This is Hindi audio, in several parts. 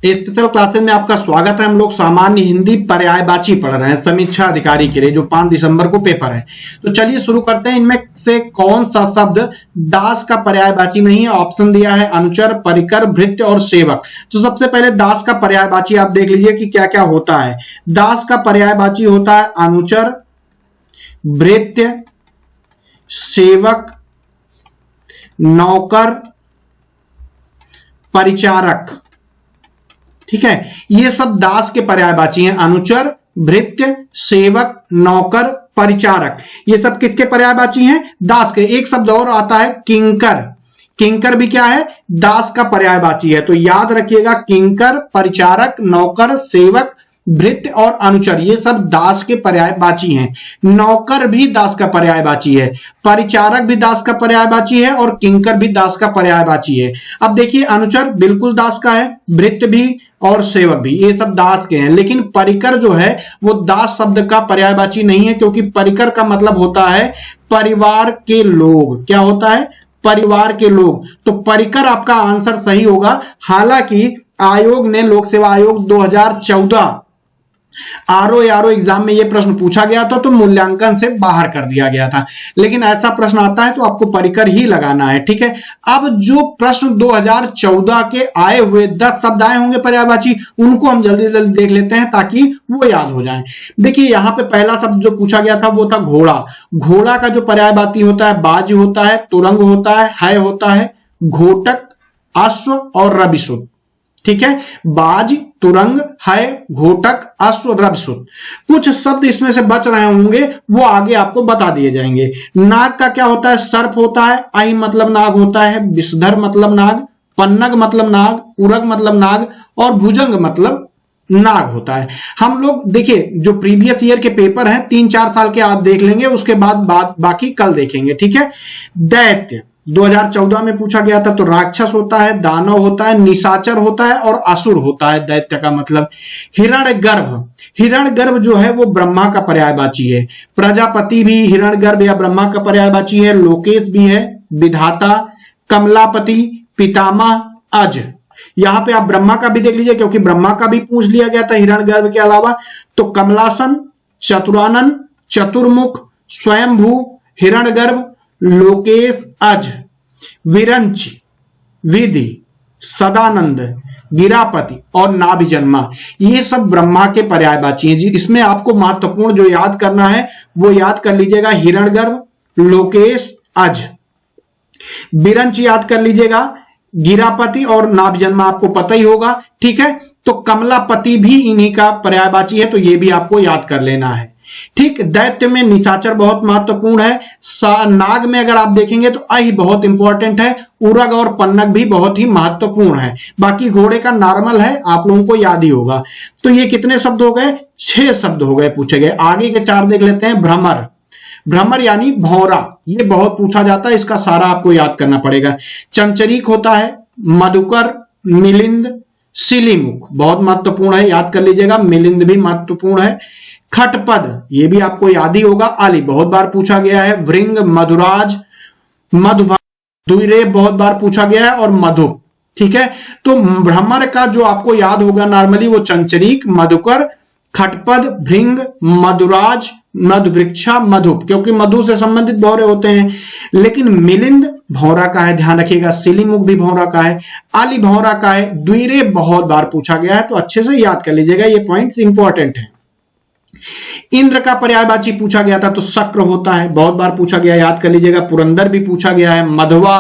स्पेशल क्लासेस में आपका स्वागत है। हम लोग सामान्य हिंदी पर्यायवाची पढ़ रहे हैं समीक्षा अधिकारी के लिए, जो 5 दिसंबर को पेपर है। तो चलिए शुरू करते हैं। इनमें से कौन सा शब्द दास का पर्यायवाची नहीं है? ऑप्शन दिया है अनुचर, परिकर, भृत्य और सेवक। तो सबसे पहले दास का पर्यायवाची आप देख लीजिए कि क्या क्या होता है। दास का पर्यायवाची होता है अनुचर, भृत्य, सेवक, नौकर, परिचारक। ठीक है, ये सब दास के पर्यायवाची हैं। अनुचर, भृत्य, सेवक, नौकर, परिचारक, ये सब किसके पर्यायवाची हैं? दास के। एक शब्द और आता है किंकर। किंकर भी क्या है? दास का पर्यायवाची है। तो याद रखिएगा, किंकर, परिचारक, नौकर, सेवक, भृत्य और अनुचर, ये सब दास के पर्यायवाची हैं। नौकर भी दास का पर्यायवाची है, परिचारक भी दास का पर्यायवाची है और किंकर भी दास का पर्यायवाची है। अब देखिए, अनुचर बिल्कुल दास का है, भृत्य भी और सेवक भी, ये सब दास के हैं। लेकिन परिकर जो है वो दास शब्द का पर्यायवाची नहीं है, क्योंकि परिकर का मतलब होता है परिवार के लोग। क्या होता है? परिवार के लोग। तो परिकर आपका आंसर सही होगा। हालांकि आयोग ने, लोक सेवा आयोग 2014 आरओ एग्जाम में यह प्रश्न पूछा गया था तो मूल्यांकन से बाहर कर दिया गया था। लेकिन ऐसा प्रश्न आता है तो आपको परिकर ही लगाना है। ठीक है, अब जो प्रश्न 2014 के आए हुए 10 शब्द आए होंगे पर्यायवाची, उनको हम जल्दी जल्दी देख लेते हैं ताकि वो याद हो जाए। देखिए, यहां पे पहला शब्द जो पूछा गया था वो था घोड़ा। घोड़ा का जो पर्यायवाची होता है बाज होता है, तुरंग होता है होता है, घोटक, अश्व और रविसुत। ठीक है, बाज, तुरंग, है, घोटक, अश्व, रविसुत। कुछ शब्द इसमें से बच रहे होंगे, वो आगे आपको बता दिए जाएंगे। नाग का क्या होता है? सर्प होता है, आई मतलब नाग होता है, विषधर मतलब नाग, पन्नग मतलब नाग, उरग मतलब नाग और भुजंग मतलब नाग होता है। हम लोग देखिए, जो प्रीवियस ईयर के पेपर हैं 3-4 साल के आप देख लेंगे, उसके बाद बाकी कल देखेंगे। ठीक है, दैत्य 2014 में पूछा गया था, तो राक्षस होता है, दानव होता है, निशाचर होता है और असुर होता है दैत्य का मतलब। हिरण्यगर्भ, हिरण्यगर्भ जो है वो ब्रह्मा का पर्यायवाची है। प्रजापति भी हिरण्यगर्भ या ब्रह्मा का पर्यायवाची है। लोकेश भी है, विधाता, कमलापति, पितामह, अज। यहां पे आप ब्रह्मा का भी देख लीजिए, क्योंकि ब्रह्मा का भी पूछ लिया गया था हिरण्यगर्भ के अलावा। तो कमलासन, चतुरानन, चतुर्मुख, स्वयंभू, हिरण्यगर्भ, लोकेश, अज, विरंच, विधि, सदानंद, गिरापति और नाभिजन्मा, ये सब ब्रह्मा के पर्यायवाची हैं जी। इसमें आपको महत्वपूर्ण जो याद करना है वो याद कर लीजिएगा, हिरण्यगर्भ, लोकेश, अज। विरंच याद कर लीजिएगा, गिरापति और नाभिजन्मा आपको पता ही होगा। ठीक है, तो कमलापति भी इन्हीं का पर्यायवाची है, तो ये भी आपको याद कर लेना है। ठीक, दैत्य में निशाचर बहुत महत्वपूर्ण है। नाग में अगर आप देखेंगे तो अहि बहुत इंपॉर्टेंट है। उरग और पन्नग भी बहुत ही महत्वपूर्ण है। बाकी घोड़े का नॉर्मल है, आप लोगों को याद ही होगा। तो ये कितने शब्द हो गए? 6 शब्द हो गए पूछे गए। आगे के 4 देख लेते हैं। भ्रमर, भ्रमर यानी भौरा, ये बहुत पूछा जाता है, इसका सारा आपको याद करना पड़ेगा। चंचरीक होता है, मधुकर, मिलिंद, सिलीमुख बहुत महत्वपूर्ण है, याद कर लीजिएगा। मिलिंद भी महत्वपूर्ण है। खटपद, ये भी आपको याद ही होगा। आली बहुत बार पूछा गया है। भृंग, मधुराज, मधुभा, द्विरेफ बहुत बार पूछा गया है और मधु। ठीक है, तो भ्रमर का जो आपको याद होगा नॉर्मली वो चंचरीक, मधुकर, खटपद, भृंग, मधुराज, मधुवृक्षा, मधुप, क्योंकि मधु से संबंधित भौरे होते हैं। लेकिन मिलिंद भौरा का है, ध्यान रखिएगा। सिलीमुख भी भौरा का है, आली भौरा का है, द्विरेफ बहुत बार पूछा गया है, तो अच्छे से याद कर लीजिएगा, ये पॉइंट्स इंपॉर्टेंट है। इंद्र का पर्यायवाची पूछा गया था तो शक्र होता है, बहुत बार पूछा गया, याद कर लीजिएगा। पुरंदर भी पूछा गया है। मधवा,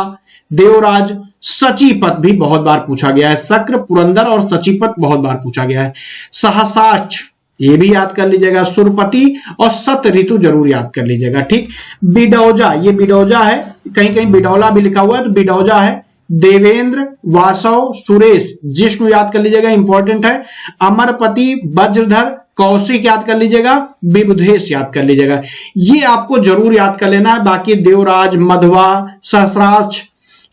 देवराज, सचीपत भी बहुत बार पूछा गया है। शक्र, पुरंदर और सचीपत बहुत बार पूछा गया है। सहसाच, ये भी याद कर लीजिएगा। सुरपति और सत ऋतु जरूर याद कर लीजिएगा। ठीक, बिडौजा, ये बिडौजा है, कहीं कहीं बिडौला भी लिखा हुआ है तो बिडौजा है। देवेंद्र, वासव, सुरेश, जिष्णु याद कर लीजिएगा, इंपॉर्टेंट है। अमरपति, वज्रधर, कौशिक याद कर लीजिएगा, विबुधेश याद कर लीजिएगा, ये आपको जरूर याद कर लेना है। बाकी देवराज, मधवा, सहस्राक्ष,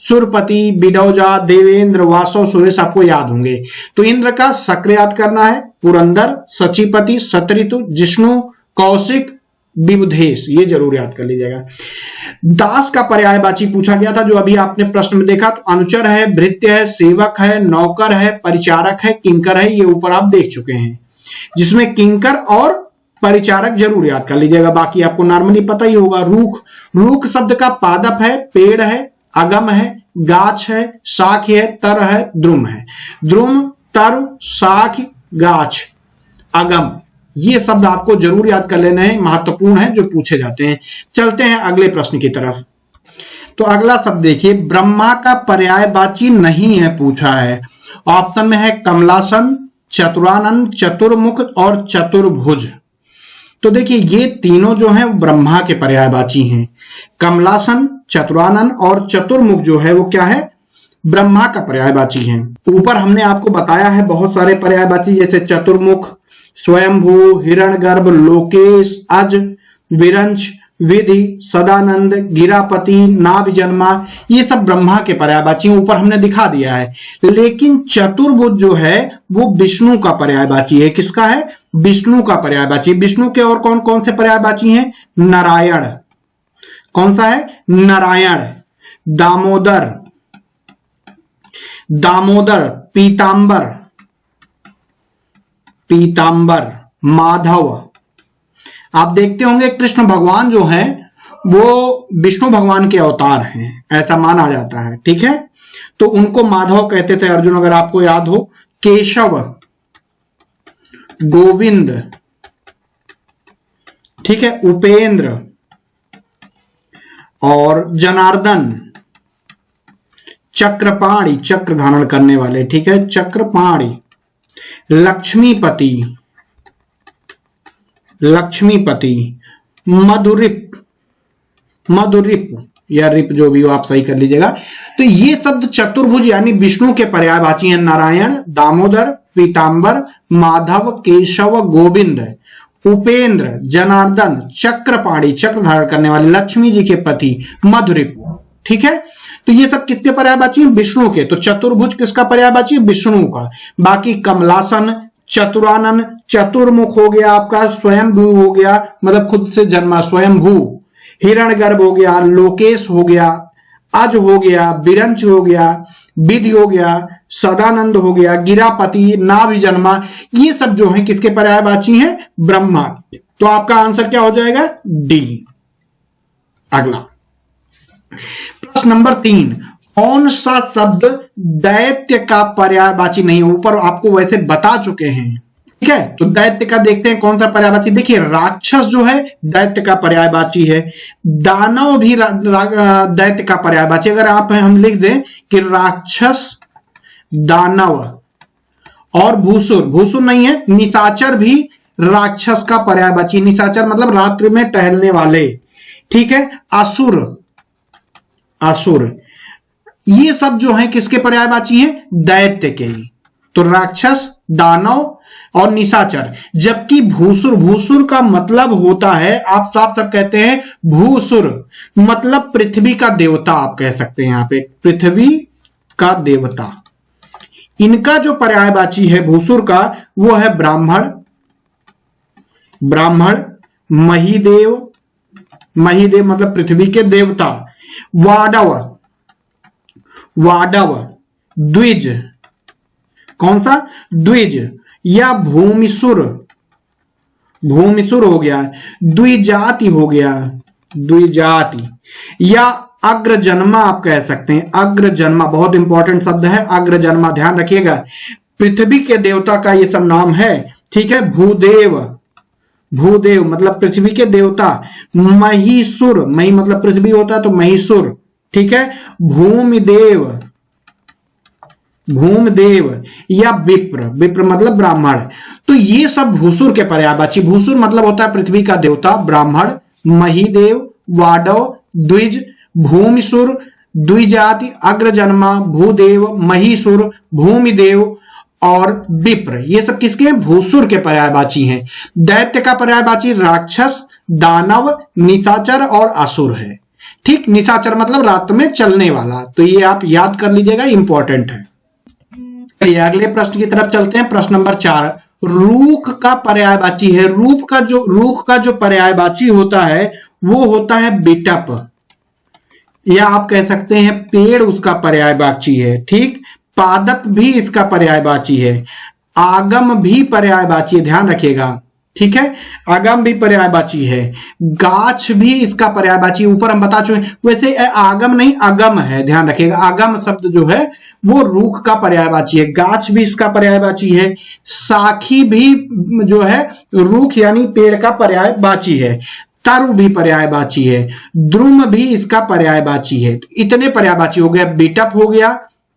सुरपति, बिडौजा, देवेंद्र, वासव, सुरेश आपको याद होंगे। तो इंद्र का शक्र याद करना है, पुरंदर, सचीपति, सतऋतु, जिष्णु, कौशिक, विबुधेश, ये जरूर याद कर लीजिएगा। दास का पर्यायवाची पूछा गया था, जो अभी आपने प्रश्न में देखा, तो अनुचर है, भृत्य है, सेवक है, नौकर है, परिचारक है, किंकर है, ये ऊपर आप देख चुके हैं, जिसमें किंकर और परिचारक जरूर याद कर लीजिएगा, बाकी आपको नॉर्मली पता ही होगा। रूख, रूख शब्द का पादप है, पेड़ है, अगम है, गाछ है, शाख है, तर है, द्रुम है। द्रुम, तर, शाख, गाछ, अगम, ये शब्द आपको जरूर याद कर लेना है, महत्वपूर्ण है, जो पूछे जाते हैं। चलते हैं अगले प्रश्न की तरफ। तो अगला शब्द देखिए, ब्रह्मा का पर्यायवाची नहीं है पूछा है। ऑप्शन में है कमलासन, चतुरानन, चतुर्मुख और चतुर्भुज। तो देखिए ये तीनों जो हैं ब्रह्मा के पर्यायवाची हैं। कमलासन, चतुरानन और चतुर्मुख जो है वो क्या है, ब्रह्मा का पर्यायवाची है। ऊपर हमने आपको बताया है बहुत सारे पर्यायवाची, जैसे चतुर्मुख, स्वयंभू, हिरण्यगर्भ, लोकेश, अज, विरंच, विधि, सदानंद, गिरापति, नाभिजन्मा, ये सब ब्रह्मा के पर्यायवाची ऊपर हमने दिखा दिया है। लेकिन चतुर्भुज जो है वो विष्णु का पर्यायवाची है। किसका है, विष्णु का पर्यायवाची। विष्णु के और कौन कौन से पर्यायवाची हैं, नारायण, कौन सा है, नारायण, दामोदर, दामोदर, पीतांबर, पीतांबर, माधव। आप देखते होंगे कृष्ण भगवान जो हैं वो विष्णु भगवान के अवतार हैं, ऐसा माना जाता है, ठीक है। तो उनको माधव कहते थे अर्जुन, अगर आपको याद हो। केशव, गोविंद, ठीक है, उपेंद्र और जनार्दन, चक्रपाणी, चक्र धारण करने वाले, ठीक है, चक्रपाणी, लक्ष्मीपति, लक्ष्मीपति, मधुरिप, मधुरिप या रिप, जो भी हो आप सही कर लीजिएगा। तो ये शब्द चतुर्भुज यानी विष्णु के पर्यायवाची हैं। नारायण, दामोदर, पीतांबर, माधव, केशव, गोविंद, उपेंद्र, जनार्दन, चक्रपाणी, चक्र धारण करने वाले, लक्ष्मी जी के पति, मधुरिप, ठीक है। तो ये सब किसके पर्यायवाची हैं, विष्णु के। तो चतुर्भुज किसका पर्यायवाची है, विष्णु का। बाकी कमलासन, चतुरानन, चतुर्मुख हो गया आपका, स्वयंभू हो गया, मतलब खुद से जन्मा स्वयंभू, हिरण्यगर्भ हो गया, लोकेश हो गया, अज हो गया, विरंच हो गया, विधि हो गया, सदानंद हो गया, गिरापति, नाभिजन्मा, ये सब जो है किसके पर्यायवाची हैं, ब्रह्मा। तो आपका आंसर क्या हो जाएगा, डी। अगला प्रश्न नंबर 3, कौन सा शब्द दैत्य का पर्यायवाची नहीं है। ऊपर आपको वैसे बता चुके हैं, ठीक है। तो दैत्य का देखते हैं कौन सा पर्यायवाची। देखिए राक्षस जो है दैत्य का पर्यायवाची है, दानव भी दैत्य का पर्यायवाची। अगर आप हम लिख दें कि राक्षस, दानव और भूसुर, भूसुर नहीं है, निशाचर भी राक्षस का पर्यायवाची। निशाचर मतलब रात्रि में टहलने वाले, ठीक है। असुर, असुर, ये सब जो है किसके पर्यायवाची हैं, दैत्य के। तो राक्षस, दानव और निशाचर। जबकि भूसुर, भूसुर का मतलब होता है, आप साफ साफ कहते हैं भूसुर मतलब पृथ्वी का देवता, आप कह सकते हैं यहां पे पृथ्वी का देवता। इनका जो पर्यायवाची है भूसुर का वो है ब्राह्मण, ब्राह्मण, महीदेव, महीदेव मतलब पृथ्वी के देवता, वाडव, वाडव, द्विज, कौन सा, द्विज या भूमिसुर, भूमिसुर हो गया, द्विजाति हो गया, द्विजाति या अग्रजन्मा आप कह सकते हैं। अग्रजन्मा बहुत इंपॉर्टेंट शब्द है, अग्रजन्मा ध्यान रखिएगा, पृथ्वी के देवता का ये सब नाम है, ठीक है। भूदेव, भूदेव मतलब पृथ्वी के देवता, महीसुर, मही मतलब पृथ्वी होता है तो महीसुर, ठीक है। भूमिदेव, भूमदेव या विप्र, विप्र मतलब ब्राह्मण। तो ये सब भूसुर के पर्यायवाची। भूसुर मतलब होता है पृथ्वी का देवता, ब्राह्मण, महीदेव, वाडव, द्विज, भूमिसुर, द्विजाति, अग्रजन्मा, भूदेव, महीसुर, भूमिदेव और विप्र, ये सब किसके हैं, भूसुर के पर्यायवाची हैं। दैत्य का पर्यायवाची राक्षस, दानव, निशाचर और असुर है, ठीक। निशाचर मतलब रात में चलने वाला। तो ये आप याद कर लीजिएगा, इंपॉर्टेंट है। अगले प्रश्न की तरफ चलते हैं। प्रश्न नंबर 4, रूख का पर्यायवाची है। रूख का जो पर्यायवाची होता है वो होता है बिटप, या आप कह सकते हैं पेड़ उसका पर्यायवाची है। ठीक, पादप भी इसका पर्यायवाची है, आगम भी पर्यायवाची है, ध्यान रखिएगा। ठीक है, आगम भी पर्यायवाची है, गाछ भी इसका पर्यायवाची, ऊपर हम बता चुके। वैसे आगम नहीं अगम है, ध्यान रखिएगा। आगम शब्द जो है वो रूख का पर्यायवाची है, गाछ भी इसका पर्यायवाची है, साखी भी जो है रूख यानी पेड़ का पर्यायवाची है, तरु भी पर्यायवाची है, द्रुम भी इसका पर्यायवाची है। इतने पर्यायवाची हो गया, बिटप हो गया,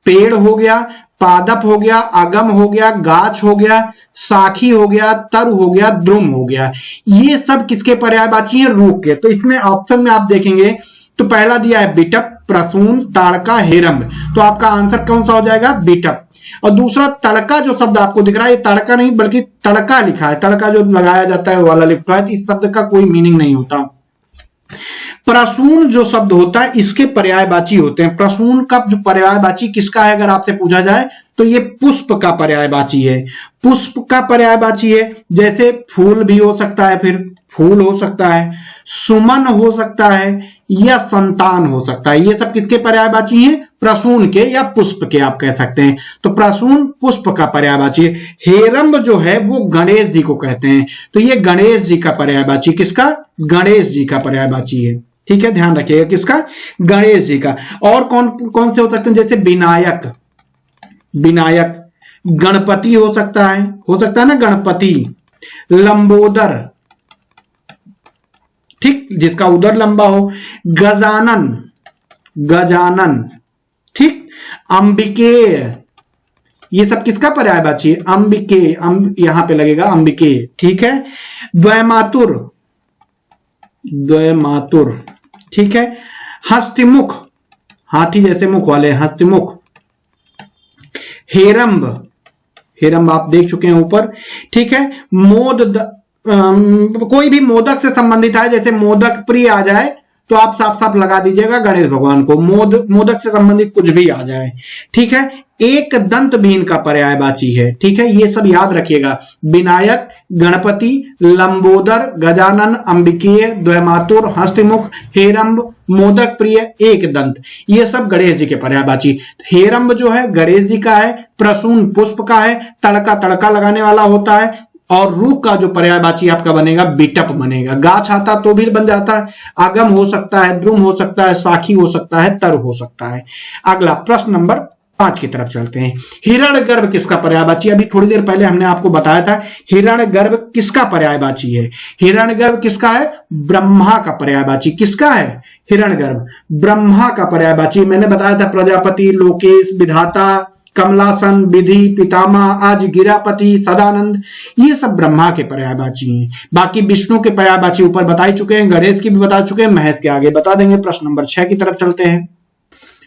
पेड़ हो गया, पादप हो गया, अगम हो गया, गाछ हो गया, साखी हो गया, तरु हो गया, द्रुम हो गया। ये सब किसके पर्यायवाची हैं? रूख के। तो इसमें ऑप्शन में आप देखेंगे तो पहला दिया है बिटप, प्रसून, ताड़का, हेरंब। तो आपका आंसर कौन सा हो जाएगा? बिटप। और दूसरा तड़का जो शब्द आपको दिख रहा है, ये तड़का नहीं बल्कि तड़का लिखा है, तड़का जो लगाया जाता है वाला लिखा है। इस शब्द का कोई मीनिंग नहीं होता। प्रसून जो शब्द होता है इसके पर्यायवाची होते हैं। प्रसून का जो पर्यायवाची किसका है अगर आपसे पूछा जाए तो ये पुष्प का पर्यायवाची है। पुष्प का पर्यायवाची है, जैसे फूल भी हो सकता है, फिर फूल हो सकता है, सुमन हो सकता है, या संतान हो सकता है। ये सब किसके पर्यायवाची हैं? प्रसून के या पुष्प के आप कह सकते हैं। तो प्रसून पुष्प का पर्यायवाची है। हेरंब जो है वो गणेश जी को कहते हैं, तो ये गणेश जी का पर्यायवाची, किसका? गणेश जी का पर्यायवाची है। ठीक है, ध्यान रखिएगा, किसका? गणेश जी का। और कौन कौन से हो सकते हैं? जैसे विनायक, विनायक, गणपति हो सकता है ना, गणपति, लंबोदर, ठीक, जिसका उदर लंबा हो, गजानन, गजानन, ठीक, अंबिकेय, ये सब किसका पर्यायवाची है? अंबिके, यहां पे लगेगा अंबिके। ठीक है, द्वैमातुर, द्वैमातुर, ठीक है, हस्तिमुख, हाथी जैसे मुख वाले, हस्तिमुख, हेरंब, हेरंब आप देख चुके हैं ऊपर। ठीक है, मोद, कोई भी मोदक से संबंधित है, जैसे मोदक प्रिय आ जाए तो आप साफ साफ लगा दीजिएगा गणेश भगवान को, मोदक से संबंधित कुछ भी आ जाए। ठीक है, एक दंत बीन का पर्यायवाची है। ठीक है, ये सब याद रखिएगा। विनायक, गणपति, लंबोदर, गजानन, अंबिकेय, द्वैमातुर, हस्तिमुख, हेरंब, मोदक प्रिय, एक दंत, ये सब गणेश जी के पर्यायवाची। हेरंब जो है गणेश जी का है, प्रसून पुष्प का है, तड़का तड़का लगाने वाला होता है, और रूख का जो पर्यायवाची आपका बनेगा बिटप बनेगा। गाछ आता तो भी बन जाता है, आगम हो सकता है, द्रुम हो सकता है, साखी हो सकता है, तर हो सकता है। अगला प्रश्न नंबर 5 की तरफ चलते हैं। हिरण्यगर्भ किसका पर्यायवाची? अभी थोड़ी देर पहले हमने आपको बताया था हिरण्यगर्भ किसका पर्यायवाची है। हिरण्यगर्भ किसका है? ब्रह्मा का पर्यायवाची। किसका है? हिरण्यगर्भ ब्रह्मा का पर्यायवाची। मैंने बताया था प्रजापति, लोकेश, विधाता, कमलासन, विधि, पितामह, आज गिरापति, सदानंद, ये सब ब्रह्मा के पर्यायवाची हैं। बाकी विष्णु के पर्यायवाची ऊपर बता ही चुके हैं, गणेश की भी बता चुके हैं, महेश के आगे बता देंगे। प्रश्न नंबर 6 की तरफ चलते हैं।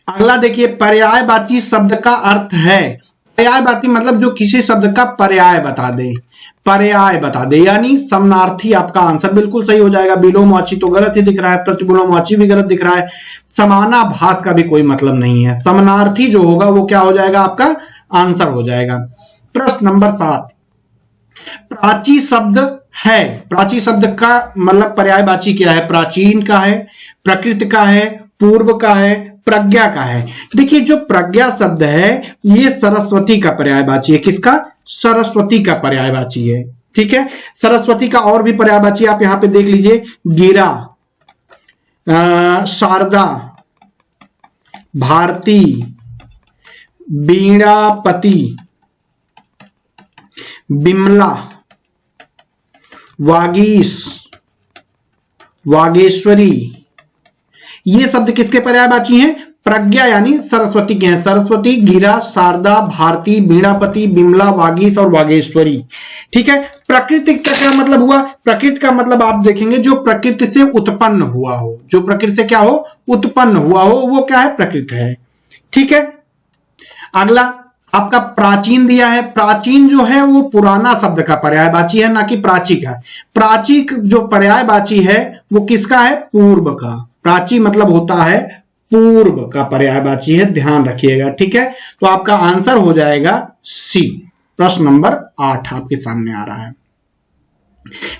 अगला देखिए, पर्यायवाची शब्द का अर्थ है। पर्यायवाची मतलब जो किसी शब्द का पर्याय बता दे, पर्याय बता दे, यानी समानार्थी। आपका आंसर बिल्कुल सही हो जाएगा। विलोमवाची तो गलत ही दिख रहा है, प्रतिविलोमवाची भी गलत दिख रहा है, समानाभास का भी कोई मतलब नहीं है। समानार्थी जो होगा वो क्या हो जाएगा? आपका आंसर हो जाएगा। प्रश्न नंबर 7, प्राची शब्द है। प्राची शब्द का मतलब पर्यायवाची क्या है? प्राचीन का है, प्रकृति का है, पूर्व का है, प्रज्ञा का है। देखिए, जो प्रज्ञा शब्द है ये सरस्वती का पर्यायवाची है। किसका? सरस्वती का पर्यायवाची है। ठीक है, सरस्वती का और भी पर्यायवाची आप यहां पे देख लीजिए, गिरा, शारदा, भारती, वीणापति, बिमला, वागीश, वागेश्वरी, ये शब्द किसके पर्यायवाची हैं? प्रज्ञा यानी सरस्वती के हैं। सरस्वती, गिरा, शारदा, भारती, वीणापति, बिमला, वागीश और वागेश्वरी। ठीक है, प्रकृति का क्या मतलब हुआ? प्रकृति का मतलब आप देखेंगे जो प्रकृति से उत्पन्न हुआ हो, जो प्रकृति से क्या हो? उत्पन्न हुआ हो, वो क्या है? प्रकृति है। ठीक है, अगला आपका प्राचीन दिया है। प्राचीन जो है वो पुराना शब्द का पर्यायवाची है, ना कि प्राची का। प्राची जो पर्यायवाची है वो किसका है? पूर्व का। प्राची मतलब होता है पूर्व का पर्यायवाची है, ध्यान रखिएगा। ठीक है, तो आपका आंसर हो जाएगा सी। प्रश्न नंबर 8 आपके सामने आ रहा है।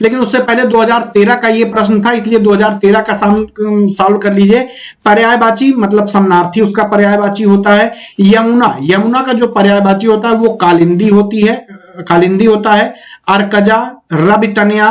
लेकिन उससे पहले 2013 का ये प्रश्न था, इसलिए 2013 का सॉल्व कर लीजिए। पर्यायवाची मतलब समानार्थी, उसका पर्यायवाची होता है यमुना। यमुना का जो पर्यायवाची होता है वो कालिंदी होता है। अर्कजा, रवितनया,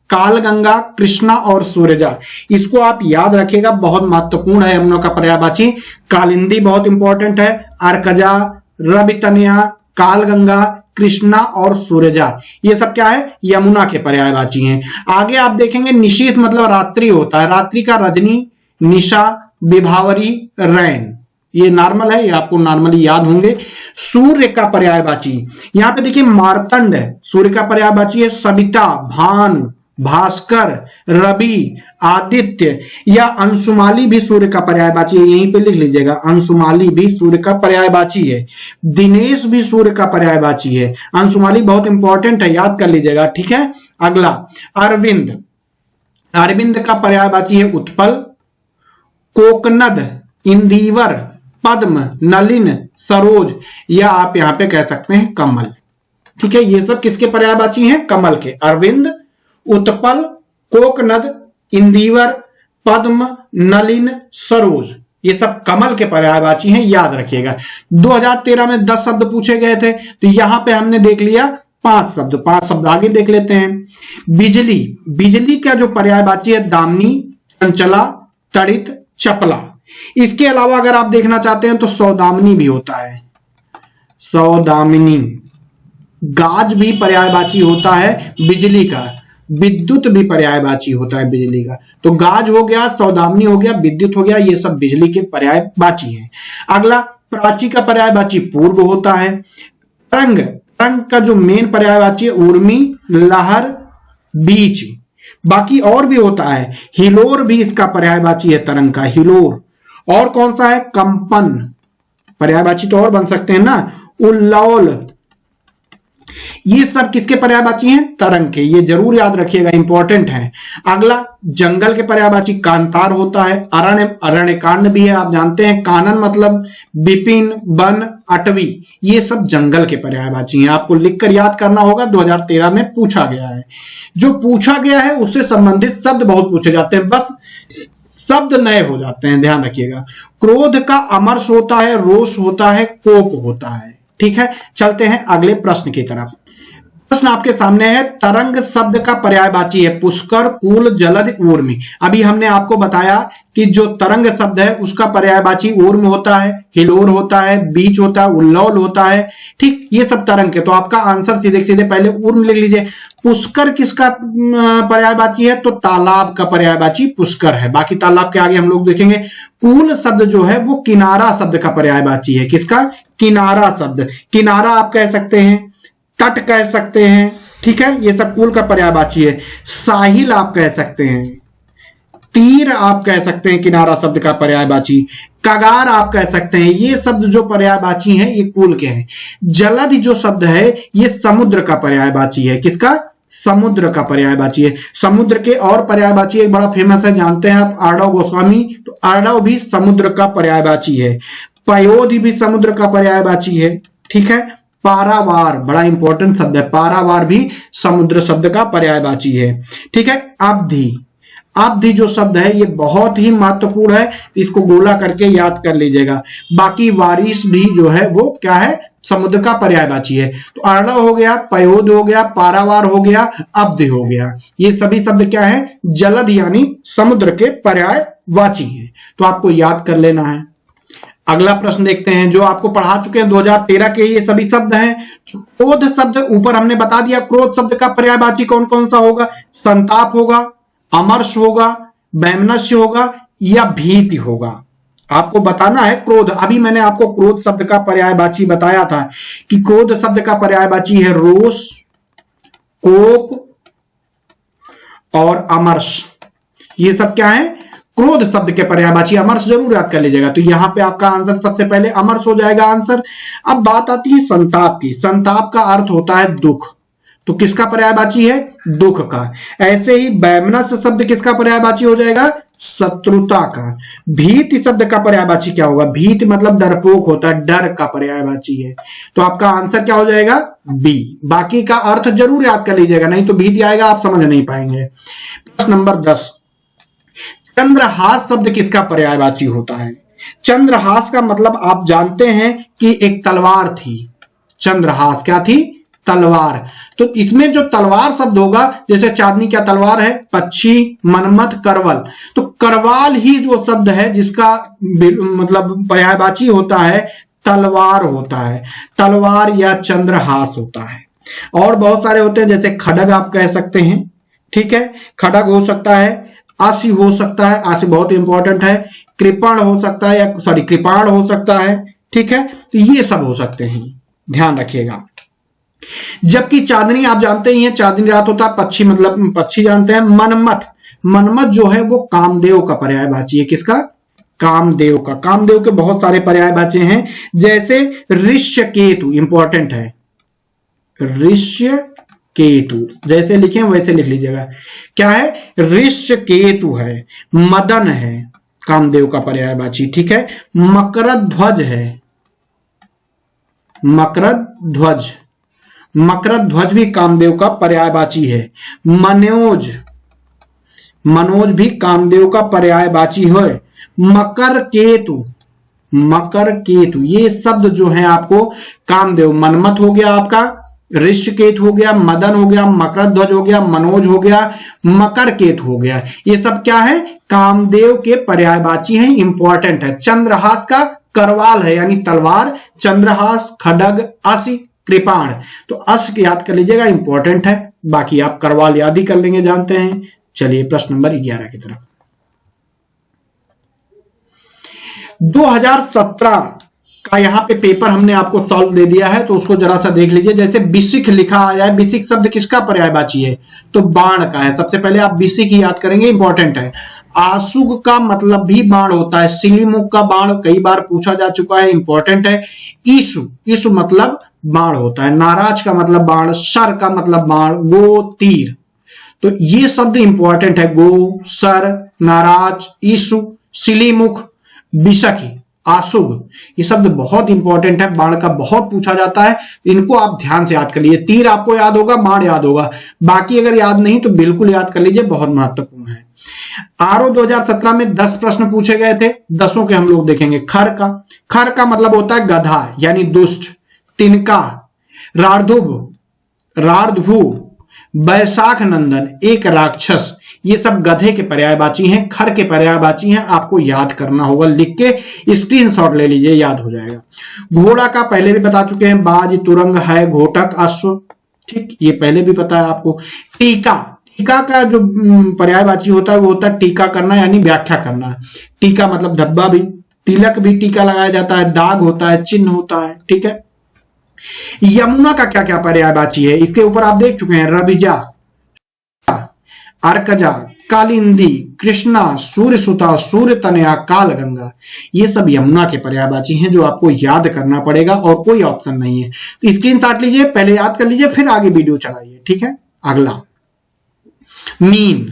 कालगंगा, कृष्णा और सूरजा, इसको आप याद रखिएगा, बहुत महत्वपूर्ण है। यमुना का पर्यायवाची कालिंदी बहुत इंपॉर्टेंट है, अर्कजा, रवितनया, कालगंगा, कृष्णा और सूरजा, ये सब क्या है, यमुना के पर्यायवाची हैं। आगे आप देखेंगे निशीथ मतलब रात्रि होता है। रात्रि का रजनी, निशा, विभावरी, रैन, ये नॉर्मल है, ये आपको नॉर्मली याद होंगे। सूर्य का पर्यायवाची यहां पे देखिए मार्तंड है, सूर्य का पर्यायवाची है सविता, भान, भास्कर, रवि, आदित्य या अंशुमाली भी सूर्य का पर्यायवाची है, यहीं पे लिख लीजिएगा, अंशुमाली भी सूर्य का पर्यायवाची है। दिनेश भी सूर्य का पर्यायवाची है, अंशुमाली बहुत इंपॉर्टेंट है, याद कर लीजिएगा, ठीक है। अगला अरविंद, अरविंद का पर्यायवाची है उत्पल, कोकनद, इंदिवर, पद्म, नलिन, सरोज या आप यहां पे कह सकते हैं कमल, ठीक है। ये सब किसके पर्यायवाची हैं, कमल के। अरविंद, उत्पल, कोकनद, इंदिवर, पद्म, नलिन, सरोज, ये सब कमल के पर्यायवाची हैं, याद रखिएगा। 2013 में 10 शब्द पूछे गए थे, तो यहां पे हमने देख लिया 5 शब्द आगे देख लेते हैं। बिजली, बिजली का जो पर्यायवाची है दामिनी, चंचला, तड़ित, चपला। इसके अलावा अगर आप देखना चाहते हैं तो सौदामिनी भी होता है, सौदामिनी। गाज भी पर्यायवाची होता है बिजली का, विद्युत भी पर्यायवाची होता है बिजली का। तो गाज हो गया, सौदामिनी हो गया, विद्युत हो गया, ये सब बिजली के पर्यायवाची हैं। अगला प्राची का पर्यायवाची पूर्व होता है। तरंग, तरंग का जो मेन पर्यायवाची है ऊर्मी, लहर, बीच, बाकी और भी होता है। हिलोर भी इसका पर्यायवाची है तरंग का, हिलोर। और कौन सा है, कंपन, पर्यायवाची तो और बन सकते हैं ना, उल्लौल, ये सब किसके पर्यायवाची हैं, तरंग के, ये जरूर याद रखिएगा, इंपॉर्टेंट है। अगला जंगल के पर्यायवाची कांतार होता है। अरण्य, अरण्य कांड भी है, आप जानते हैं। कानन मतलब विपिन, वन, अटवी, ये सब जंगल के पर्यायवाची हैं, आपको लिखकर याद करना होगा, 2013 में पूछा गया है। जो पूछा गया है उससे संबंधित शब्द बहुत पूछे जाते हैं, बस शब्द नए हो जाते हैं, ध्यान रखिएगा। क्रोध का अमर्ष होता है, रोष होता है, कोप होता है, ठीक है। चलते हैं अगले प्रश्न की तरफ। प्रश्न आपके सामने है, तरंग शब्द का पर्यायवाची है पुष्कर, कूल, जलद, ऊर्मी। अभी हमने आपको बताया कि जो तरंग शब्द है उसका पर्यायवाची ऊर्म होता है, हिलोर होता है, बीच होता है, उल्लौल होता है, ठीक, ये सब तरंग के। तो आपका आंसर सीधे सीधे पहले ऊर्म लिख लीजिए। पुष्कर किसका पर्यायवाची है, तो तालाब का पर्यायवाची पुष्कर है, बाकी तालाब के आगे हम लोग देखेंगे। कूल शब्द जो है वो किनारा शब्द का पर्यायवाची है, किसका, किनारा शब्द। किनारा आप कह सकते हैं, तट कह सकते हैं, ठीक है, ये सब कूल का पर्यायवाची है। साहिल आप कह सकते हैं, तीर आप कह सकते हैं, किनारा शब्द का पर्यायवाची। कगार आप कह सकते हैं, ये शब्द जो पर्यायवाची हैं ये कूल के हैं। जलधि जो शब्द है ये समुद्र का पर्यायवाची है, किसका, समुद्र का पर्यायवाची है। समुद्र के और पर्यायवाची एक बड़ा फेमस है, जानते हैं आप, आर्डव गोस्वामी, तो आर्डव भी समुद्र का पर्यायवाची है। पयोधि भी समुद्र का पर्यायवाची है, ठीक है। पारावार बड़ा इंपॉर्टेंट शब्द है, पारावार भी समुद्र शब्द का पर्यायवाची है, ठीक है। अवधि, अवधि जो शब्द है ये बहुत ही महत्वपूर्ण है, इसको गोला करके याद कर लीजिएगा। बाकी वारिस भी जो है वो क्या है, समुद्र का पर्यायवाची है। तो अर्णव हो गया, पयोध हो गया, पारावार हो गया, अवधि हो गया, ये सभी शब्द क्या है, जलद यानी समुद्र के पर्यायवाची है, तो आपको याद कर लेना है। अगला प्रश्न देखते हैं, जो आपको पढ़ा चुके हैं 2013 के ये सभी शब्द हैं। क्रोध शब्द ऊपर हमने बता दिया, क्रोध शब्द का पर्यायवाची कौन कौन सा होगा, संताप होगा, अमर्ष होगा, वैमनस्य होगा या भीति होगा, आपको बताना है। क्रोध, अभी मैंने आपको क्रोध शब्द का पर्यायवाची बताया था कि क्रोध शब्द का पर्यायवाची है रोष, कोप और अमर्ष, ये सब क्या है, क्रोध शब्द के पर्यायवाची। अमर्ष जरूर याद कर लीजिएगा, तो यहां पे आपका आंसर सबसे पहले अमर्ष हो जाएगा आंसर। अब बात आती है संताप की। संताप का अर्थ होता है दुख, तो किसका पर्यायवाची है, दुख का। ऐसे ही वैमनस्य शब्द किसका पर्यायवाची हो जाएगा, शत्रुता का। भीति शब्द का पर्यायवाची क्या होगा? भीति मतलब डरपोक होता है, डर का पर्यायवाची है। तो आपका आंसर क्या हो जाएगा? बी। बाकी का अर्थ जरूर याद कर लीजिएगा, नहीं तो भीति आएगा आप समझ नहीं पाएंगे। प्रश्न नंबर 10, चंद्रहास शब्द किसका पर्यायवाची होता है? चंद्रहास का मतलब आप जानते हैं कि एक तलवार थी। चंद्रहास क्या थी? तलवार। तो इसमें जो तलवार शब्द होगा, जैसे चांदनी क्या तलवार है? पक्षी, मनमथ, करवल। तो करवाल ही जो शब्द है जिसका मतलब पर्यायवाची होता है तलवार होता है, तलवार या चंद्रहास होता है। और बहुत सारे होते हैं, जैसे खड्ग आप कह सकते हैं, ठीक है, खड्ग हो सकता है, आशी हो सकता है, आशी बहुत इंपॉर्टेंट है, कृपण हो सकता है, या सॉरी कृपाण हो सकता है, ठीक है। तो ये सब हो सकते हैं, ध्यान रखिएगा। जबकि चांदनी आप जानते ही हैं, चांदनी रात होता है, पक्षी मतलब पक्षी जानते हैं। मनमथ, मनमथ जो है वो कामदेव का पर्यायवाची है। किसका? कामदेव का। कामदेव के बहुत सारे पर्यायवाची हैं, जैसे ऋष्यकेतु, इंपॉर्टेंट है, ऋष्यकेतु जैसे लिखें वैसे लिख लीजिएगा। क्या है? ऋष्यकेतु है। मदन है कामदेव का पर्यायवाची, ठीक है। मकरध्वज है, मकरध्वज, मकरध्वज भी कामदेव का पर्यायवाची है। मनोज, मनोज भी कामदेव का पर्यायवाची है। मकर केतु, मकर केतु, ये शब्द जो है आपको कामदेव, मनमथ हो गया आपका, ऋष्यकेतु हो गया, मदन हो गया, मकरध्वज हो गया, मनोज हो गया, मकर केतु हो गया, ये सब क्या है? कामदेव के पर्यायवाची हैं, इंपॉर्टेंट है। चंद्रहास का करवाल है यानी तलवार, चंद्रहास, खड्ग, असी, कृपाण। तो अश्क याद कर लीजिएगा, इंपॉर्टेंट है। बाकी आप करवाल याद ही कर लेंगे, जानते हैं। चलिए प्रश्न नंबर 11 की तरफ। 2017 का यहां पे पेपर हमने आपको सॉल्व दे दिया है, तो उसको जरा सा देख लीजिए। जैसे बिसिक लिखा आया है, बिसिक शब्द किसका पर्यायवाची है? तो बाण का है। सबसे पहले आप बिसिक ही याद करेंगे, इंपॉर्टेंट है। आशुग का मतलब भी बाण होता है, सिलीमुख का बाण कई बार पूछा जा चुका है, इंपॉर्टेंट है। ईशु, ईशु मतलब बाण होता है। नाराज का मतलब बाण, सर का मतलब बाण, गो तीर। तो ये शब्द इंपॉर्टेंट है, गो, सर, नाराज, ईशु, सिलीमुख, बिसकी, आशुग, ये शब्द बहुत इंपॉर्टेंट है। बाण का बहुत पूछा जाता है, इनको आप ध्यान से याद कर लीजिए। तीर आपको याद होगा, बाण याद होगा, बाकी अगर याद नहीं तो बिल्कुल याद कर लीजिए, बहुत महत्वपूर्ण है। आरओ 2017 में 10 प्रश्न पूछे गए थे, 10 के हम लोग देखेंगे। खर का, खर का मतलब होता है गधा यानी दुष्ट। तिनका, रार्धुभ, रार्धभू, बैसाख नंदन, एक राक्षस, ये सब गधे के पर्यायवाची हैं, खर के पर्यायवाची हैं। आपको याद करना होगा, लिख के स्क्रीनशॉट ले लीजिए, याद हो जाएगा। घोड़ा का पहले भी बता चुके हैं, बाज, तुरंग, है, घोटक, अश्व, ठीक, ये पहले भी पता है आपको। टीका, टीका का जो पर्यायवाची होता है वो होता है टीका करना यानी व्याख्या करना। टीका मतलब धब्बा भी, तिलक भी टीका लगाया जाता है, दाग होता है, चिन्ह होता है, ठीक है। यमुना का क्या क्या पर्यायवाची है, इसके ऊपर आप देख चुके हैं। रविजा, अर्कजा, कालिंदी, कृष्णा, सूर्यसुता, सूर्य तनया, कालगंगा, ये सब यमुना के पर्यायवाची हैं जो आपको याद करना पड़ेगा और कोई ऑप्शन नहीं है। तो स्क्रीनशॉट लीजिए, पहले याद कर लीजिए, फिर आगे वीडियो चलाइए, ठीक है। अगला मीन,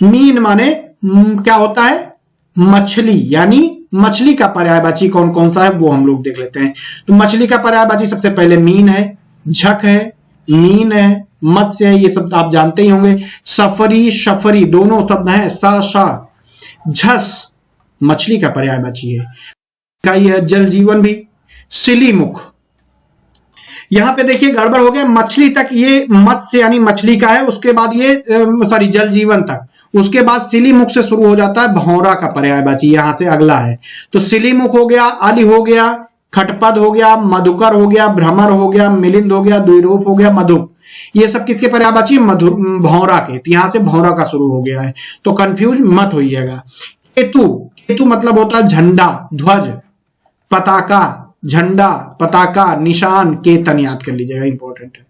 मीन माने क्या होता है? मछली, यानी मछली का पर्यायवाची कौन कौन सा है वो हम लोग देख लेते हैं। तो मछली का पर्यायवाची सबसे पहले मीन है, झक है, मीन है, मत्स्य है, ये शब्द आप जानते ही होंगे। सफरी, शफरी दोनों शब्द हैं, सा सा। झस मछली का पर्यायवाची है, जल जीवन भी। सिलीमुख, यहां पे देखिए गड़बड़ हो गया, मछली तक ये मत्स्य यानी मछली का है, उसके बाद ये सॉरी जल जीवन तक, उसके बाद सिलीमुख से शुरू हो जाता है भौरा का पर्यायवाची, यहां से अगला है। तो सिलीमुख हो गया, अली हो गया, खटपद हो गया, मधुकर हो गया, भ्रमर हो गया, मिलिंद हो गया, द्विरूप हो गया, मधुप, ये सब किसके पर्यायवाची? भौरा के। तो यहां से भौरा का शुरू हो गया है, तो कंफ्यूज मत होइएगा। केतु, केतु मतलब होता है झंडा, ध्वज, पताका, झंडा, पताका, निशान, केतन याद कर लीजिएगा, इंपॉर्टेंट है।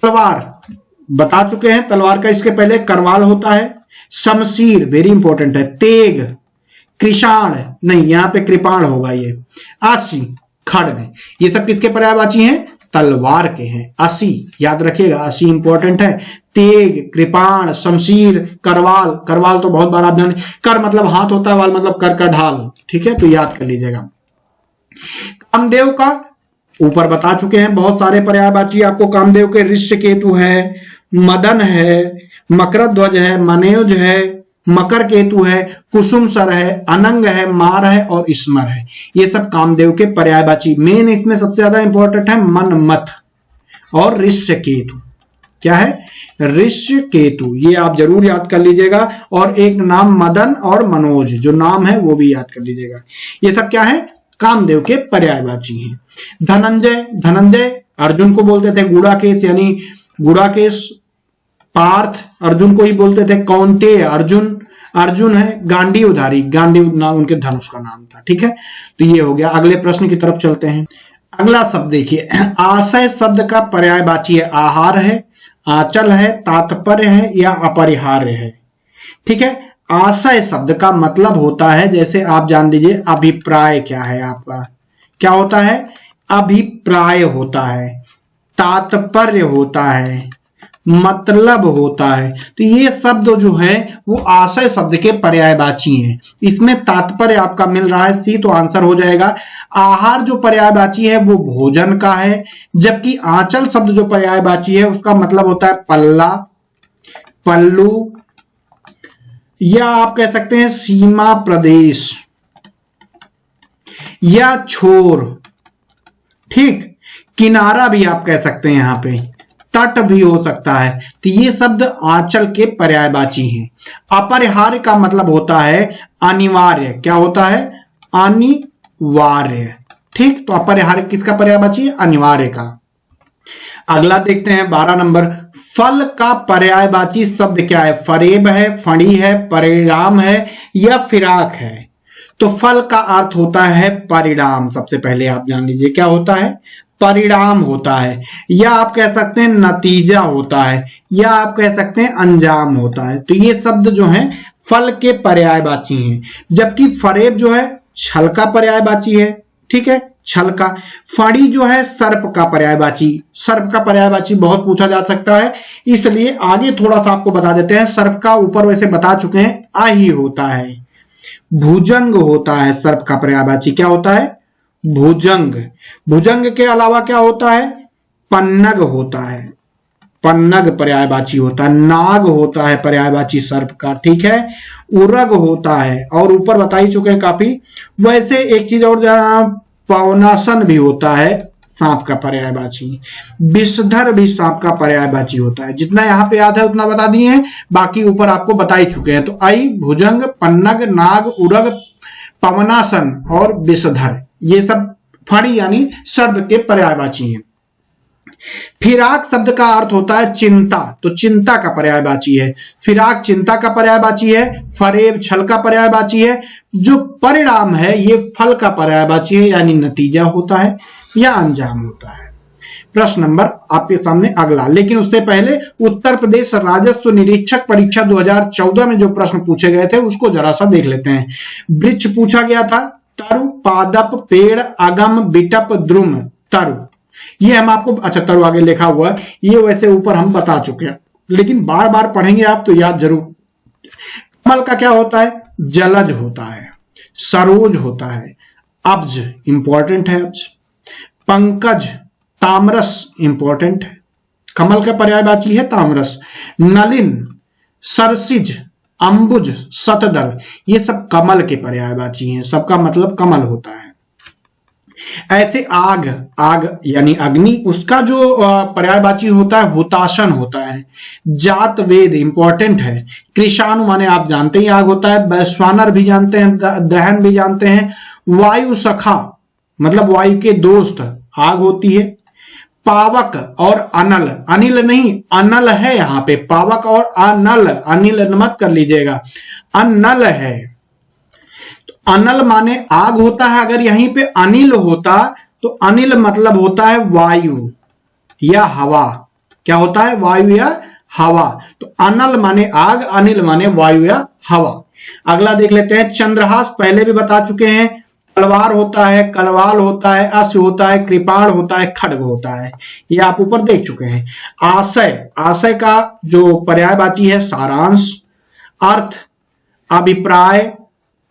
तलवार बता चुके हैं, तलवार का इसके पहले करवाल होता है। शमशीर वेरी इंपॉर्टेंट है। तेग, कृषाण नहीं, यहां पे कृपाण होगा ये। आशी, खड्ग, ये सब किसके पर्यायवाची हैं? तलवार के हैं। असी याद रखिएगा, असी इंपॉर्टेंट है। तेग, कृपाण, शमशीर, करवाल, करवाल तो बहुत बार आप जाने, कर मतलब हाथ होता है, वाल मतलब कर का ढाल, ठीक है, तो याद कर लीजिएगा। कामदेव का ऊपर बता चुके हैं, बहुत सारे पर्यायवाची आपको कामदेव के। ऋष्यकेतु है, मदन है, मकरध्वज है, मनोज है, मकर केतु है, कुसुम सर है, अनंग है, मार है और स्मर है। ये सब कामदेव के पर्यायवाची। मेन इसमें सबसे ज्यादा इंपॉर्टेंट है मनमथ और ऋष्यकेतु। क्या है? ऋष्यकेतु, ये आप जरूर याद कर लीजिएगा। और एक नाम मदन और मनोज जो नाम है वो भी याद कर लीजिएगा। ये सब क्या है? कामदेव के पर्यायवाची हैं। धनंजय, धनंजय अर्जुन को बोलते थे। गुड़ाकेश यानी गुड़ाकेश पार्थ अर्जुन को ही बोलते थे। कौंतेय अर्जुन, अर्जुन है। गांडीवधारी, गांडीव नाम उनके धनुष का नाम था। ठीक है, तो ये हो गया। अगले प्रश्न की तरफ चलते हैं। अगला शब्द देखिए, आशय शब्द का पर्यायवाची है आहार है, आंचल है, तात्पर्य है या अपरिहार्य है। ठीक है, आशय शब्द का मतलब होता है, जैसे आप जान लीजिए अभिप्राय क्या है आपका, क्या होता है? अभिप्राय होता है, तात्पर्य होता है, मतलब होता है। तो ये शब्द जो है वो आशय शब्द के पर्यायवाची हैं। इसमें तात्पर्य आपका मिल रहा है सी, तो आंसर हो जाएगा। आहार जो पर्यायवाची है वो भोजन का है, जबकि आंचल शब्द जो पर्यायवाची है उसका मतलब होता है पल्ला, पल्लू, या आप कह सकते हैं सीमा प्रदेश या छोर। ठीक, किनारा भी आप कह सकते हैं, यहां पे तट भी हो सकता है। तो ये शब्द आंचल के पर्यायवाची हैं। अपरिहार्य का मतलब होता है अनिवार्य। क्या होता है? अनिवार्य। ठीक, तो अपरिहार्य किसका पर्यायवाची है? अनिवार्य का। अगला देखते हैं 12 नंबर। फल का पर्यायवाची शब्द क्या है? फरेब है, फणी है, परिणाम है या फिराक है। तो फल का अर्थ होता है परिणाम। सबसे पहले आप जान लीजिए क्या होता है? परिणाम होता है, या आप कह सकते हैं नतीजा होता है, या आप कह सकते हैं अंजाम होता है। तो ये शब्द जो हैं फल के पर्यायवाची हैं। जबकि फरेब जो है छल का पर्यायवाची है। ठीक है, छल का। फणी जो है सर्प का पर्यायवाची। सर्प का पर्यायवाची बहुत पूछा जा सकता है, इसलिए आगे थोड़ा सा आपको बता देते हैं। सर्प का ऊपर वैसे बता चुके हैं, आही होता है। भुजंग होता है सर्प का पर्यायवाची। क्या होता है? भुजंग। भुजंग के अलावा क्या होता है? पन्नग होता है, पन्नग पर्यायवाची होता है। नाग होता है पर्यायवाची सर्प का। ठीक है, उरग होता है, और ऊपर बता ही चुके हैं काफी। वैसे एक चीज और, पवनासन भी होता है सांप का पर्यायवाची। विषधर भी सांप का पर्यायवाची होता है। जितना यहाँ पे याद है उतना बता दिए हैं, बाकी ऊपर आपको बता ही चुके हैं। तो आई, भुजंग, पन्नग, नाग, उरग, पवनासन और विषधर, ये सब फणी यानी सर्प के पर्यायवाची हैं। फिराक शब्द का अर्थ होता है चिंता, तो चिंता का पर्यायवाची है। फिराक चिंता का पर्यायवाची है। फरेब छल का पर्यायवाची है। जो परिणाम है ये फल का पर्यायवाची है, यानी नतीजा होता है या अंजाम होता है। प्रश्न नंबर आपके सामने अगला, लेकिन उससे पहले उत्तर प्रदेश राजस्व निरीक्षक परीक्षा 2014 में जो प्रश्न पूछे गए थे उसको जरा सा देख लेते हैं। वृक्ष पूछा गया था, तरु, पादप, पेड़, अगम, बिटप, द्रुम। तरु, ये हम आपको, अच्छा तरु आगे लिखा हुआ है, ये वैसे ऊपर हम बता चुके हैं, लेकिन बार बार पढ़ेंगे आप तो याद जरूर। कमल का क्या होता है? जलज होता है। सरोज होता है। अब्ज इंपॉर्टेंट है, अब्ज। पंकज, तामरस इंपॉर्टेंट है, कमल का पर्यायवाची है तामरस। नलिन, सरसिज, अंबुज, शतदल, ये सब कमल के पर्यायवाची हैं। सबका मतलब कमल होता है। ऐसे आग, आग यानी अग्नि, उसका जो पर्यायवाची होता है हुताशन होता है। जात वेद इंपॉर्टेंट है। कृषाणु माने आप जानते ही आग होता है। वैश्वानर भी जानते हैं, दहन भी जानते हैं। वायु सखा मतलब वायु के दोस्त आग होती है। पावक और अनल, अनिल नहीं अनल है यहाँ पे, पावक और अनल, अनिल मत कर लीजिएगा, अनल है। तो अनल माने आग होता है। अगर यहीं पे अनिल होता तो अनिल मतलब होता है वायु या हवा। क्या होता है? वायु या हवा। तो अनल माने आग, अनिल माने वायु या हवा। अगला देख लेते हैं, चंद्रहास पहले भी बता चुके हैं। तलवार होता है, कलवाल होता है, अश्व होता है, कृपाण होता है, खड्ग होता है। ये आप ऊपर देख चुके हैं। आशय, आशय का जो पर्यायवाची है सारांश, अर्थ, अभिप्राय,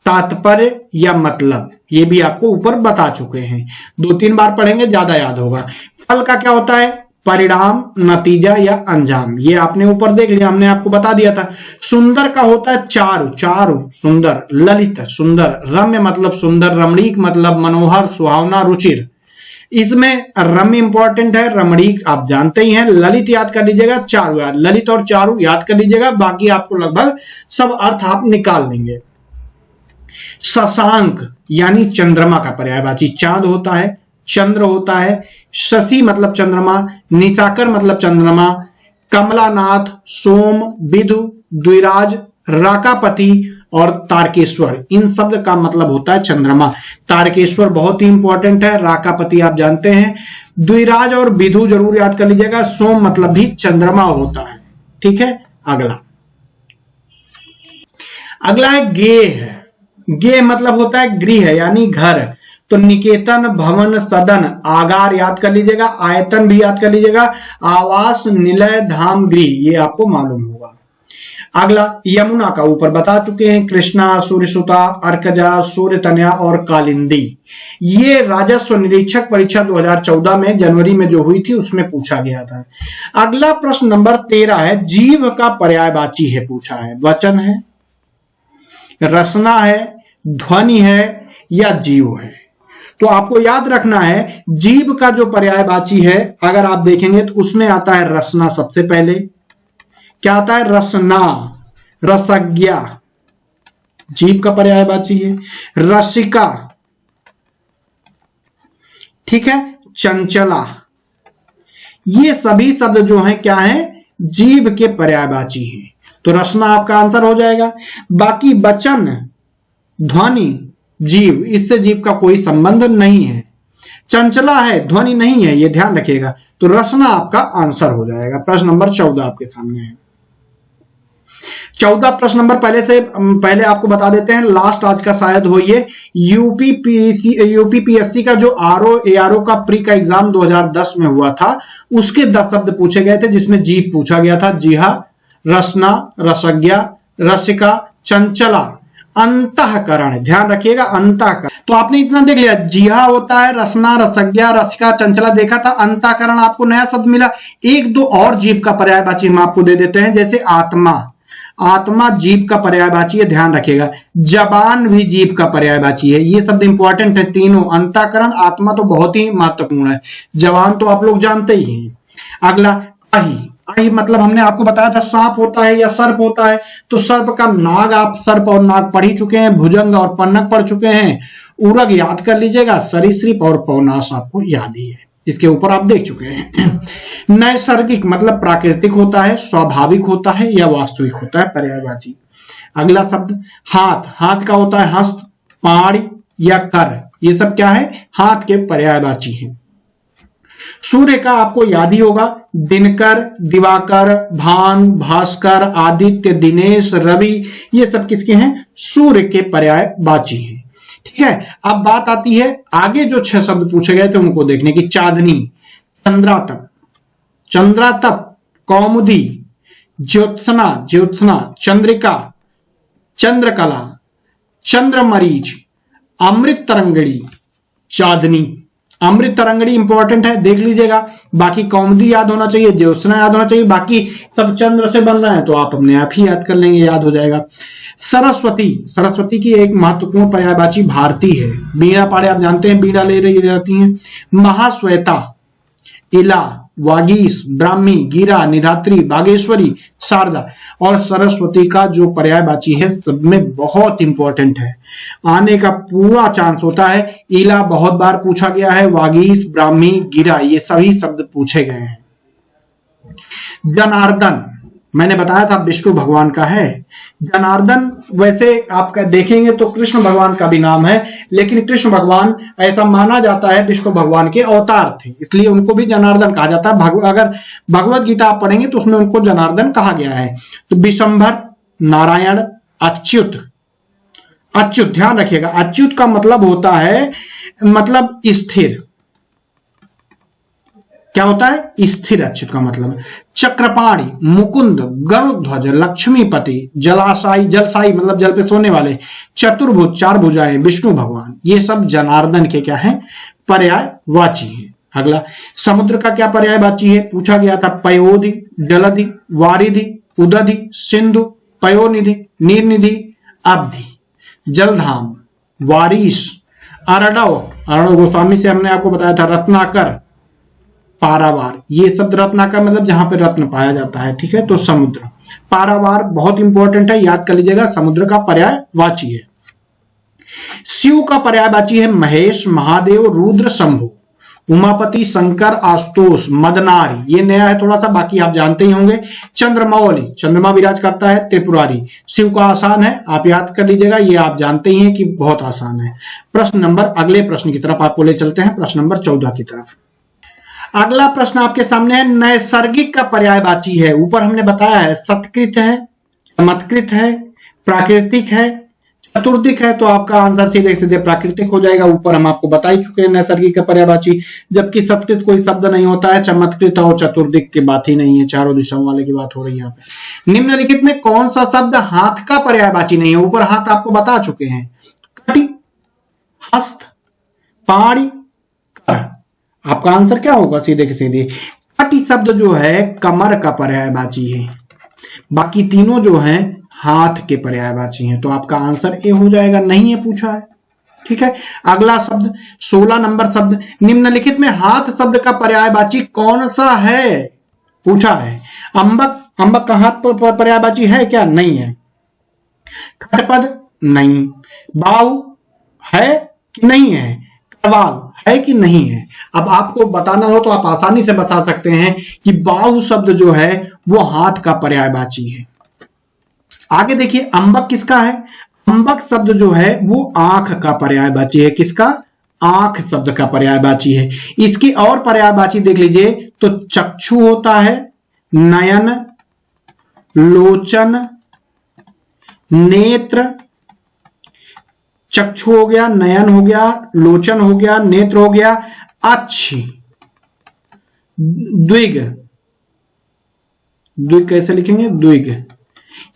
तात्पर्य या मतलब, ये भी आपको ऊपर बता चुके हैं। 2-3 बार पढ़ेंगे ज्यादा याद होगा। फल का क्या होता है? परिणाम, नतीजा या अंजाम, ये आपने ऊपर देख लिया, हमने आपको बता दिया था। सुंदर का होता है चारु, चारु सुंदर, ललित सुंदर, रम्य मतलब सुंदर, रमणीक मतलब मनोहर, सुहावना, रुचिर। इसमें रम्य इंपॉर्टेंट है, रमणीक आप जानते ही हैं, ललित याद कर लीजिएगा, चारु याद, ललित और चारु याद कर लीजिएगा, बाकी आपको लगभग सब अर्थ आप निकाल लेंगे। शशांक यानी चंद्रमा का पर्यायवाची, चांद होता है, चंद्र होता है, शशि मतलब चंद्रमा, निशाकर मतलब चंद्रमा, कमलानाथ, सोम, विधु, द्विराज, राकापति और तारकेश्वर, इन शब्द का मतलब होता है चंद्रमा। तारकेश्वर बहुत ही इंपॉर्टेंट है, राकापति आप जानते हैं, द्विराज और विधु जरूर याद कर लीजिएगा, सोम मतलब भी चंद्रमा होता है। ठीक है, अगला है गेह। गेह मतलब होता है गृह यानी घर। तो निकेतन, भवन, सदन, आगार याद कर लीजिएगा, आयतन भी याद कर लीजिएगा, आवास, निलय, धाम, गृह, ये आपको मालूम होगा। अगला यमुना का ऊपर बता चुके हैं, कृष्णा, सूर्यसुता, अर्कजा, सूर्यतनया और कालिंदी। ये राजस्व निरीक्षक परीक्षा 2014 में जनवरी में जो हुई थी उसमें पूछा गया था। अगला प्रश्न नंबर 13 है, जीव का पर्यायवाची है पूछा है, वचन है, रचना है, ध्वनि है या जीव है। तो आपको याद रखना है जीव का जो पर्यायवाची है, अगर आप देखेंगे तो उसमें आता है रचना सबसे पहले। क्या आता है? रसना, रसज्ञा जीव का पर्यायवाची है। रसिका, ठीक है, चंचला, ये सभी शब्द जो हैं क्या है? जीव के पर्यायवाची हैं। तो रसना आपका आंसर हो जाएगा। बाकी वचन, ध्वनि, जीव, इससे जीव का कोई संबंध नहीं है। चंचला है, ध्वनि नहीं है, ये ध्यान रखिएगा। तो रसना आपका आंसर हो जाएगा। प्रश्न नंबर 14 आपके सामने है। 14 प्रश्न नंबर पहले आपको बता देते हैं, लास्ट आज का शायद हो ये। यूपीपीएससी का जो आरओ का प्री का एग्जाम 2010 में हुआ था, उसके 10 शब्द पूछे गए थे, जिसमें जीव पूछा गया था। जी हाँ, रसना, रसज्ञा, रसिका, चंचला, अंतःकरण, ध्यान रखिएगा, अंतःकरण। तो आपने इतना देख लिया, जिहा होता है, रसना, रसज्ञा, रसिका, चंचला देखा था, अंतःकरण आपको नया शब्द मिला। 1-2 और जीव का पर्यायवाची हम आपको दे देते हैं, जैसे आत्मा, आत्मा जीव का पर्यायवाची है, ध्यान रखिएगा। जबान भी जीव का पर्यायवाची है। ये शब्द इंपॉर्टेंट है तीनों, अंतःकरण, आत्मा तो बहुत ही महत्वपूर्ण है, जबान तो आप लोग जानते ही हैं। अगला अहि, अहि मतलब हमने आपको बताया था सांप होता है या सर्प होता है। तो सर्प का नाग, आप सर्प और नाग पढ़ ही चुके हैं, भुजंग और पन्नग पढ़ चुके हैं, उरग याद कर लीजिएगा, सरीसृप और पौनाश आपको याद ही है, इसके ऊपर आप देख चुके हैं। नैसर्गिक मतलब प्राकृतिक होता है, स्वाभाविक होता है या वास्तविक होता है, पर्यायवाची। अगला शब्द हाथ, हाथ का होता है हस्त, पाड़ या कर, ये सब क्या है? हाथ के पर्यायवाची हैं। सूर्य का आपको याद ही होगा, दिनकर, दिवाकर, भान, भास्कर, आदित्य, दिनेश, रवि, ये सब किसके हैं? सूर्य के पर्यायवाची हैं। ठीक है, अब बात आती है आगे जो 6 शब्द पूछे गए थे उनको देखने की। चांदनी, चंद्रातप, चंद्रातप, कौमुदी, ज्योत्सना, ज्योत्सना, चंद्रिका, चंद्रकला, चंद्रमरीच, अमृत तरंगड़ी, चांदनी। अमृत तरंगड़ी इंपॉर्टेंट है, देख लीजिएगा। बाकी कौमुदी याद होना चाहिए, ज्योत्सना याद होना चाहिए, बाकी सब चंद्र से बन रहा है तो आप अपने आप ही याद कर लेंगे, याद हो जाएगा। सरस्वती, सरस्वती की एक महत्वपूर्ण पर्यायवाची भारती है। बीणा पाड़े आप जानते हैं, बीणा ले रही जाती हैं। महाश्वेता, इला, वागीश, ब्राह्मी, गिरा, निधात्री, बागेश्वरी, शारदा। और सरस्वती का जो पर्यायवाची है सब में बहुत इंपॉर्टेंट है, आने का पूरा चांस होता है। इला बहुत बार पूछा गया है, वागीश, ब्राह्मी, गिरा, ये सभी शब्द पूछे गए हैं। जनार्दन, मैंने बताया था विष्णु भगवान का है। जनार्दन वैसे आप देखेंगे तो कृष्ण भगवान का भी नाम है, लेकिन कृष्ण भगवान ऐसा माना जाता है विष्णु भगवान के अवतार थे, इसलिए उनको भी जनार्दन कहा जाता है। अगर भगवत गीता आप पढ़ेंगे तो उसमें उनको जनार्दन कहा गया है। तो विशंभर, नारायण, अच्युत, अच्युत, ध्यान रखिएगा, अच्युत का मतलब होता है मतलब स्थिर। क्या होता है? स्थिर अच्युत का मतलब। चक्रपाणी, मुकुंद, गरुध्वज, लक्ष्मीपति, जलाशायी, जलसाई मतलब जल पे सोने वाले, चतुर्भुज, चार भुजाएं, विष्णु भगवान, ये सब जनार्दन के क्या है? पर्यायवाची हैं। अगला, समुद्र का क्या पर्यायवाची है? पूछा गया था। पयोधि, जलधि, वारिधि, उदधि, सिंधु, पयोनिधि, नीरनिधि, अवधि। जलधाम, वारिश, अरडव, अरडव गोस्वामी से हमने आपको बताया था, रत्नाकर, पारावार, ये शब्द रत्नाकर मतलब जहां पे रत्न पाया जाता है, ठीक है। तो समुद्र, पारावार बहुत इंपॉर्टेंट है, याद कर लीजिएगा, समुद्र का पर्यायवाची है। शिव का पर्यायवाची है महेश, महादेव, रुद्र, शंभु, उमापति, शंकर, आशुतोष, मदनारी, ये नया है थोड़ा सा, बाकी आप जानते ही होंगे। चंद्रमौली, चंद्रमा विराज करता है, त्रिपुरारी। शिव का आसान है, आप याद कर लीजिएगा, ये आप जानते ही हैं कि बहुत आसान है। प्रश्न नंबर, अगले प्रश्न की तरफ आपको ले चलते हैं, प्रश्न नंबर 14 की तरफ। अगला प्रश्न आपके सामने है, नैसर्गिक का पर्यायवाची है। ऊपर हमने बताया है सत्कृत है, चमत्कृत है, प्राकृतिक है, चतुर्दिक है, तो आपका आंसर सीधे सीधे प्राकृतिक हो जाएगा। ऊपर हम आपको बता ही चुके हैं नैसर्गिक का पर्यायवाची, जबकि सत्कृत कोई शब्द नहीं होता है, चमत्कृत और चतुर्दिक की बात ही नहीं है, चारों दिशाओं वाले की बात हो रही है यहाँ पे। निम्नलिखित में कौन सा शब्द हाथ का पर्यायवाची नहीं है? ऊपर हाथ आपको बता चुके हैं, कटी, हस्त, पाणी, कर। आपका आंसर क्या होगा? सीधे के सीधे कटी शब्द जो है कमर का पर्यायवाची है, बाकी तीनों जो हैं हाथ के पर्यायवाची हैं, तो आपका आंसर ए हो जाएगा, नहीं है पूछा है, ठीक है। अगला शब्द 16 नंबर शब्द, निम्नलिखित में हाथ शब्द का पर्यायवाची कौन सा है? पूछा है। अंबक, अंबक का हाथ पर पर्यायवाची है क्या? नहीं है। खटपद, नहीं। बाहु है कि नहीं है? करवाल है कि नहीं है? अब आपको बताना हो तो आप आसानी से बता सकते हैं कि बाहु शब्द जो है वो हाथ का पर्यायवाची है। आगे देखिए, अंबक किसका है? अंबक शब्द जो है वो आंख का पर्यायवाची है। किसका? आंख शब्द का पर्यायवाची है। इसकी और पर्यायवाची देख लीजिए तो चक्षु होता है, नयन, लोचन, नेत्र, चक्षु हो गया, नयन हो गया, लोचन हो गया, नेत्र हो गया, अच्छी, द्विग, द्विग कैसे लिखेंगे? द्विग।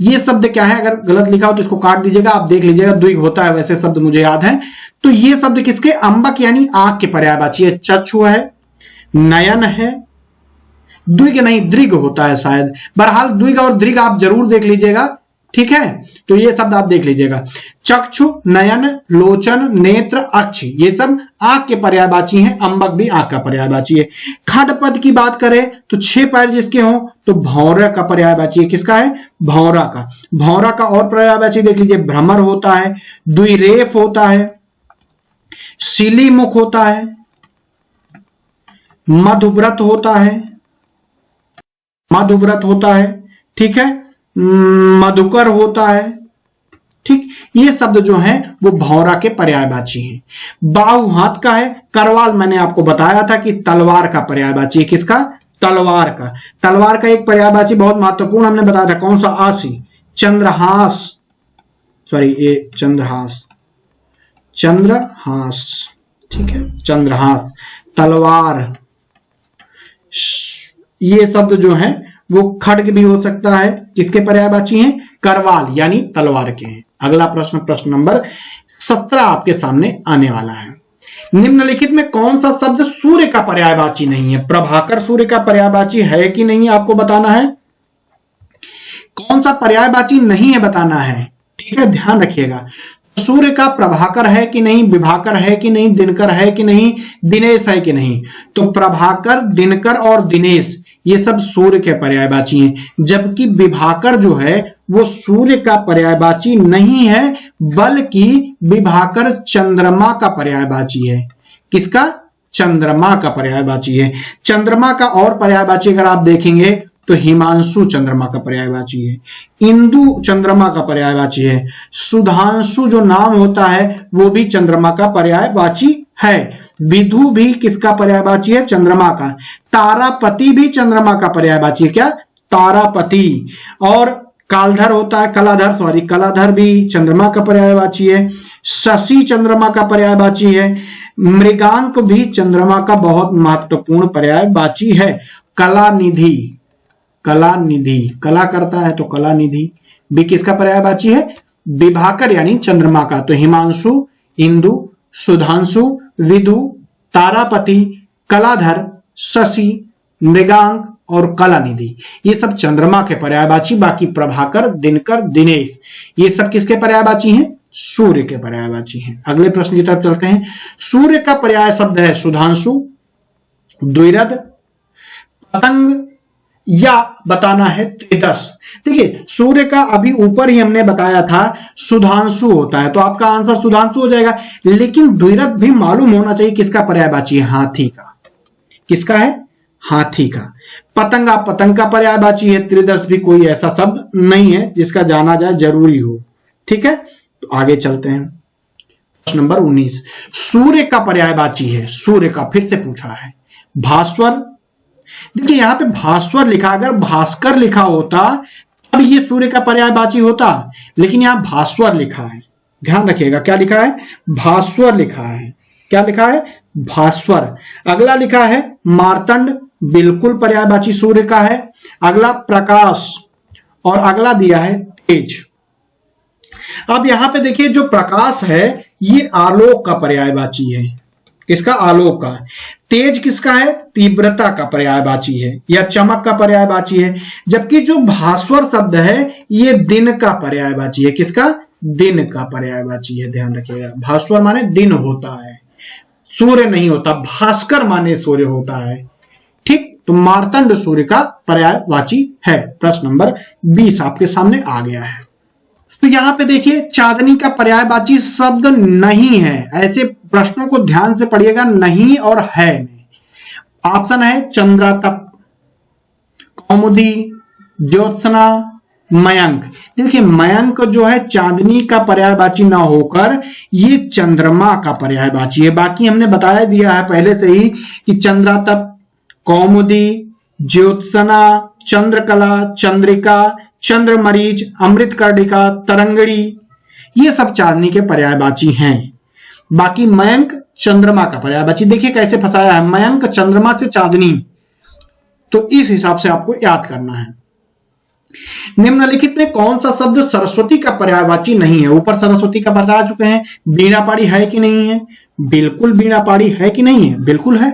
ये शब्द क्या है? अगर गलत लिखा हो तो इसको काट दीजिएगा, आप देख लीजिएगा, द्विग होता है, वैसे शब्द मुझे याद है। तो ये शब्द किसके? अंबक यानी आंख के पर्यायवाची है। चक्षु है, नयन है, द्विग नहीं, दृग होता है शायद। बहरहाल द्विग और दृग आप जरूर देख लीजिएगा, ठीक है। तो ये शब्द आप देख लीजिएगा, चक्षु, नयन, लोचन, नेत्र, अक्ष, ये सब आंख के पर्यायवाची हैं। अंबक भी आंख का पर्यायवाची है। खडपद की बात करें तो 6 पैर जिसके हों तो भौरा का पर्यायवाची है। किसका है? भौरा का। भौरा का और पर्यायवाची देख लीजिए, भ्रमर होता है, द्विरेफ होता है, शिलीमुख होता है, मधुव्रत होता है, मधुव्रत होता है, ठीक है, मधुकर होता है, ठीक। ये शब्द जो हैं वो भौरा के पर्यायवाची हैं। बाहु हाथ का है। करवाल मैंने आपको बताया था कि तलवार का पर्यायवाची है। किसका? तलवार का। तलवार का एक पर्यायवाची बहुत महत्वपूर्ण हमने बताया था, कौन सा? आसी। चंद्रहास, सॉरी ये चंद्रहास, चंद्रहास, ठीक है, चंद्रहास, तलवार, ये शब्द जो है वो खड्ग भी हो सकता है। किसके पर्यायवाची हैं? करवाल यानी तलवार के हैं। अगला प्रश्न, प्रश्न नंबर 17 आपके सामने आने वाला है। निम्नलिखित में कौन सा शब्द सूर्य का पर्यायवाची नहीं है? प्रभाकर सूर्य का पर्यायवाची है कि नहीं आपको बताना है। कौन सा पर्यायवाची नहीं है बताना है, ठीक है, ध्यान रखिएगा। सूर्य का प्रभाकर है कि नहीं, विभाकर है कि नहीं, दिनकर है कि नहीं, दिनेश है कि नहीं? तो प्रभाकर, दिनकर और दिनेश ये सब सूर्य के पर्यायवाची हैं, जबकि विभाकर जो है वो सूर्य का पर्यायवाची नहीं है, बल्कि विभाकर चंद्रमा का पर्यायवाची है। किसका? चंद्रमा का पर्यायवाची है। चंद्रमा का और पर्यायवाची अगर आप देखेंगे तो हिमांशु चंद्रमा का पर्यायवाची है, इंदु चंद्रमा का पर्यायवाची है, सुधांशु जो नाम होता है वो भी चंद्रमा का पर्यायवाची है, विधु भी किसका पर्यायवाची है? चंद्रमा का। तारापति भी चंद्रमा का पर्यायवाची है। क्या? तारापति। और कालधर होता है, कलाधर सॉरी, कलाधर भी चंद्रमा का पर्यायवाची है। शशि चंद्रमा का पर्यायवाची है। मृगांक भी चंद्रमा का बहुत महत्वपूर्ण पर्यायवाची है। कलानिधि, कलानिधि, कला करता है तो कलानिधि भी किसका पर्यायवाची है? विभाकर यानी चंद्रमा का। तो हिमांशु, इंदु, सुधांशु, विदु, तारापति, कलाधर, शशि, मृगांक और कलानिधि ये सब चंद्रमा के पर्यायवाची। बाकी प्रभाकर, दिनकर, दिनेश ये सब किसके पर्यायवाची हैं? सूर्य के पर्यायवाची हैं। अगले प्रश्न की तरफ चलते हैं। सूर्य का पर्याय शब्द है सुधांशु, द्विरद, पतंग या बताना है त्रिदश। देखिए सूर्य का अभी ऊपर ही हमने बताया था सुधांशु होता है, तो आपका आंसर सुधांशु हो जाएगा। लेकिन द्विरद भी मालूम होना चाहिए किसका पर्यायवाची है? हाथी का। किसका है? हाथी का। पतंग, आप पतंग का पर्यायवाची है। त्रिदश भी कोई ऐसा शब्द नहीं है जिसका जाना जाए जरूरी हो। ठीक है, तो आगे चलते हैं। प्रश्न नंबर 19 सूर्य का पर्यायवाची है। सूर्य का फिर से पूछा है। भास्वर, देखिए यहां पे भास्वर लिखा, अगर भास्कर लिखा होता तब ये सूर्य का पर्यायवाची होता, लेकिन यहां भास्वर लिखा है। ध्यान रखिएगा क्या लिखा है? भास्वर लिखा है। क्या लिखा है? भास्वर। अगला लिखा है मार्तंड, बिल्कुल पर्यायवाची सूर्य का है। अगला प्रकाश और अगला दिया है तेज। अब यहां पे देखिए जो प्रकाश है ये आलोक का पर्यायवाची है। किसका? आलोक का। तेज किसका है? तीव्रता का पर्यायवाची है या चमक का पर्यायवाची है। जबकि जो भास्वर शब्द है ये दिन का पर्यायवाची है। किसका? दिन का पर्यायवाची है। ध्यान रखिएगा, भास्वर माने दिन होता है, सूर्य नहीं होता। भास्कर माने सूर्य होता है। ठीक, तो मार्तंड सूर्य का पर्यायवाची है। प्रश्न नंबर 20 आपके सामने आ गया है। तो यहां पे देखिए चांदनी का पर्यायवाची शब्द नहीं है। ऐसे प्रश्नों को ध्यान से पढ़िएगा, नहीं और है। ऑप्शन है चंद्रातप, कौमुदी, ज्योत्सना, मयंक। देखिए मयंक जो है चांदनी का पर्यायवाची ना होकर ये चंद्रमा का पर्यायवाची है। बाकी हमने बताया दिया है पहले से ही कि चंद्रातप, कौमुदी, ज्योत्सना, चंद्रकला, चंद्रिका, चंद्रमरीच, अमृतकर्णिका, तरंगड़ी ये सब चांदनी के पर्यायवाची हैं। बाकी मयंक चंद्रमा का पर्यायवाची। देखिए कैसे फंसाया है, मयंक चंद्रमा से चांदनी, तो इस हिसाब से आपको याद करना है। निम्नलिखित में कौन सा शब्द सरस्वती का पर्यायवाची नहीं है? ऊपर सरस्वती का बता चुके हैं। बीणा पाड़ी है कि नहीं है? बिल्कुल बीणा पाड़ी है कि नहीं है? बिल्कुल है।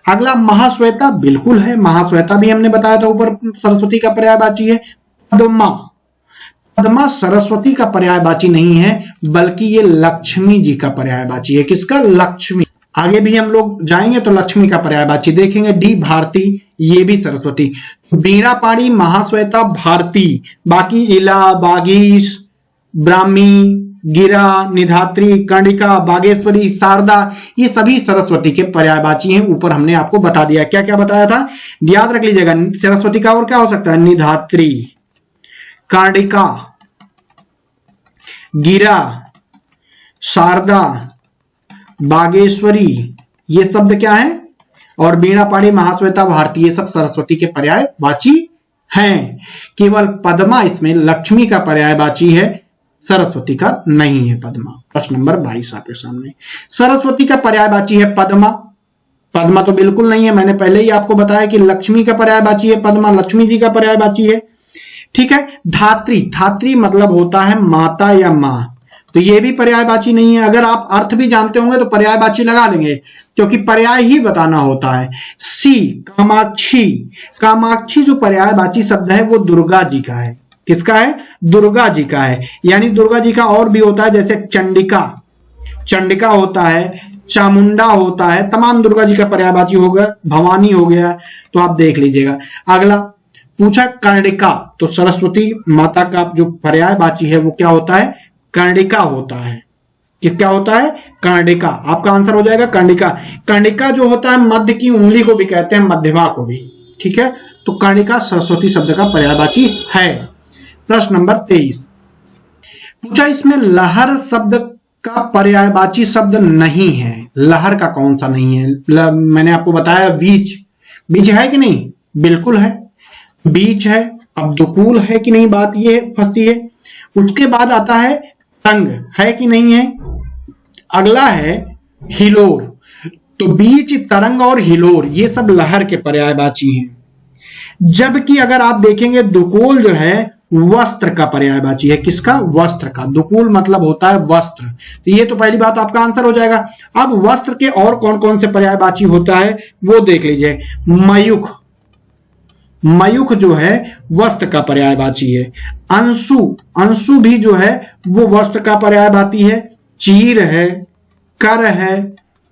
अगला महाश्वेता, बिल्कुल है। महाश्वेता भी हमने बताया था ऊपर सरस्वती का पर्यायवाची है। पद्मा, पद्मा सरस्वती का पर्यायवाची नहीं है बल्कि ये लक्ष्मी जी का पर्यायवाची है। किसका? लक्ष्मी। आगे भी हम लोग जाएंगे तो लक्ष्मी का पर्यायवाची देखेंगे। डी भारती, ये भी सरस्वती। बीणा पाड़ी, महाश्वेता, भारती। बाकी इला, बागीश, ब्राह्मी, गिरा, निधात्री, कर्णिका, बागेश्वरी, शारदा ये सभी सरस्वती के पर्यायवाची हैं। ऊपर हमने आपको बता दिया। क्या क्या बताया था याद रख लीजिएगा। सरस्वती का और क्या हो सकता है? निधात्री, कर्णिका, गिरा, शारदा, बागेश्वरी ये शब्द क्या है? और बीणा पाड़ी, महाश्वेता, भारती ये सब सरस्वती के पर्यायवाची हैं। केवल पद्मा इसमें लक्ष्मी का पर्यायवाची है, सरस्वती का नहीं है पद्मा। प्रश्न नंबर 22 आपके सामने। सरस्वती का पर्यायवाची है पद्मा। पद्मा तो बिल्कुल नहीं है, मैंने पहले ही आपको बताया कि लक्ष्मी का पर्यायवाची है पद्मा, लक्ष्मी जी का पर्यायवाची है। ठीक है। धात्री, धात्री मतलब होता है माता या मां, तो ये भी पर्यायवाची नहीं है। अगर आप अर्थ भी जानते होंगे तो पर्यायवाची लगा लेंगे क्योंकि पर्याय ही बताना होता है। सी, कामाक्षी, कामाक्षी जो पर्यायवाची शब्द है वो दुर्गा जी का है। किसका है? दुर्गा जी का है। यानी दुर्गा जी का और भी होता है, जैसे चंडिका, चंडिका होता है, चामुंडा होता है, तमाम दुर्गा जी का पर्यायवाची हो गया। भवानी हो गया, तो आप देख लीजिएगा। अगला पूछा कर्णिका, तो सरस्वती माता का जो पर्यायवाची है वो क्या होता है? कर्णिका होता है। किसका होता है? कर्णिका। आपका आंसर हो जाएगा कर्णिका। कर्णिका जो होता है मध्य की उंगली को भी कहते हैं, मध्यमा को भी। ठीक है, तो कर्णिका सरस्वती शब्द का पर्यायवाची है। प्रश्न नंबर 23 पूछा इसमें लहर शब्द का पर्यायवाची शब्द नहीं है। लहर का कौन सा नहीं है? मैंने आपको बताया बीच, बीच है कि नहीं? बिल्कुल है। बीच है, अब दुकूल है कि नहीं, बात ये फंसती है। उसके बाद आता है तरंग, है कि नहीं है। अगला है हिलोर। तो बीच, तरंग और हिलोर ये सब लहर के पर्यायवाची हैं। जबकि अगर आप देखेंगे दुकूल जो है वस्त्र का पर्यायवाची है। किसका? वस्त्र का। दुकूल मतलब होता है वस्त्र। तो ये तो पहली बात आपका आंसर हो जाएगा। अब वस्त्र के और कौन कौन से पर्यायवाची होता है वो देख लीजिए। मयूख, मयूख जो है वस्त्र का पर्यायवाची है। अंशु, अंशु भी जो है वो वस्त्र का पर्यायवाची है। चीर है, कर है,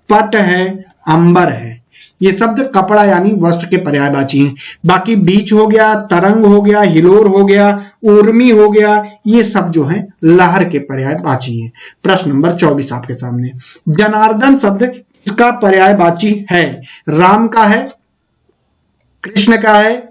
पट है, अंबर है, ये शब्द कपड़ा यानी वस्त्र के पर्यायवाची हैं। बाकी बीच हो गया, तरंग हो गया, हिलोर हो गया, ऊर्मी हो गया, ये सब जो है लहर के पर्यायवाची हैं। प्रश्न नंबर 24 आपके सामने। जनार्दन शब्द किसका पर्यायवाची है? राम का है, कृष्ण का है,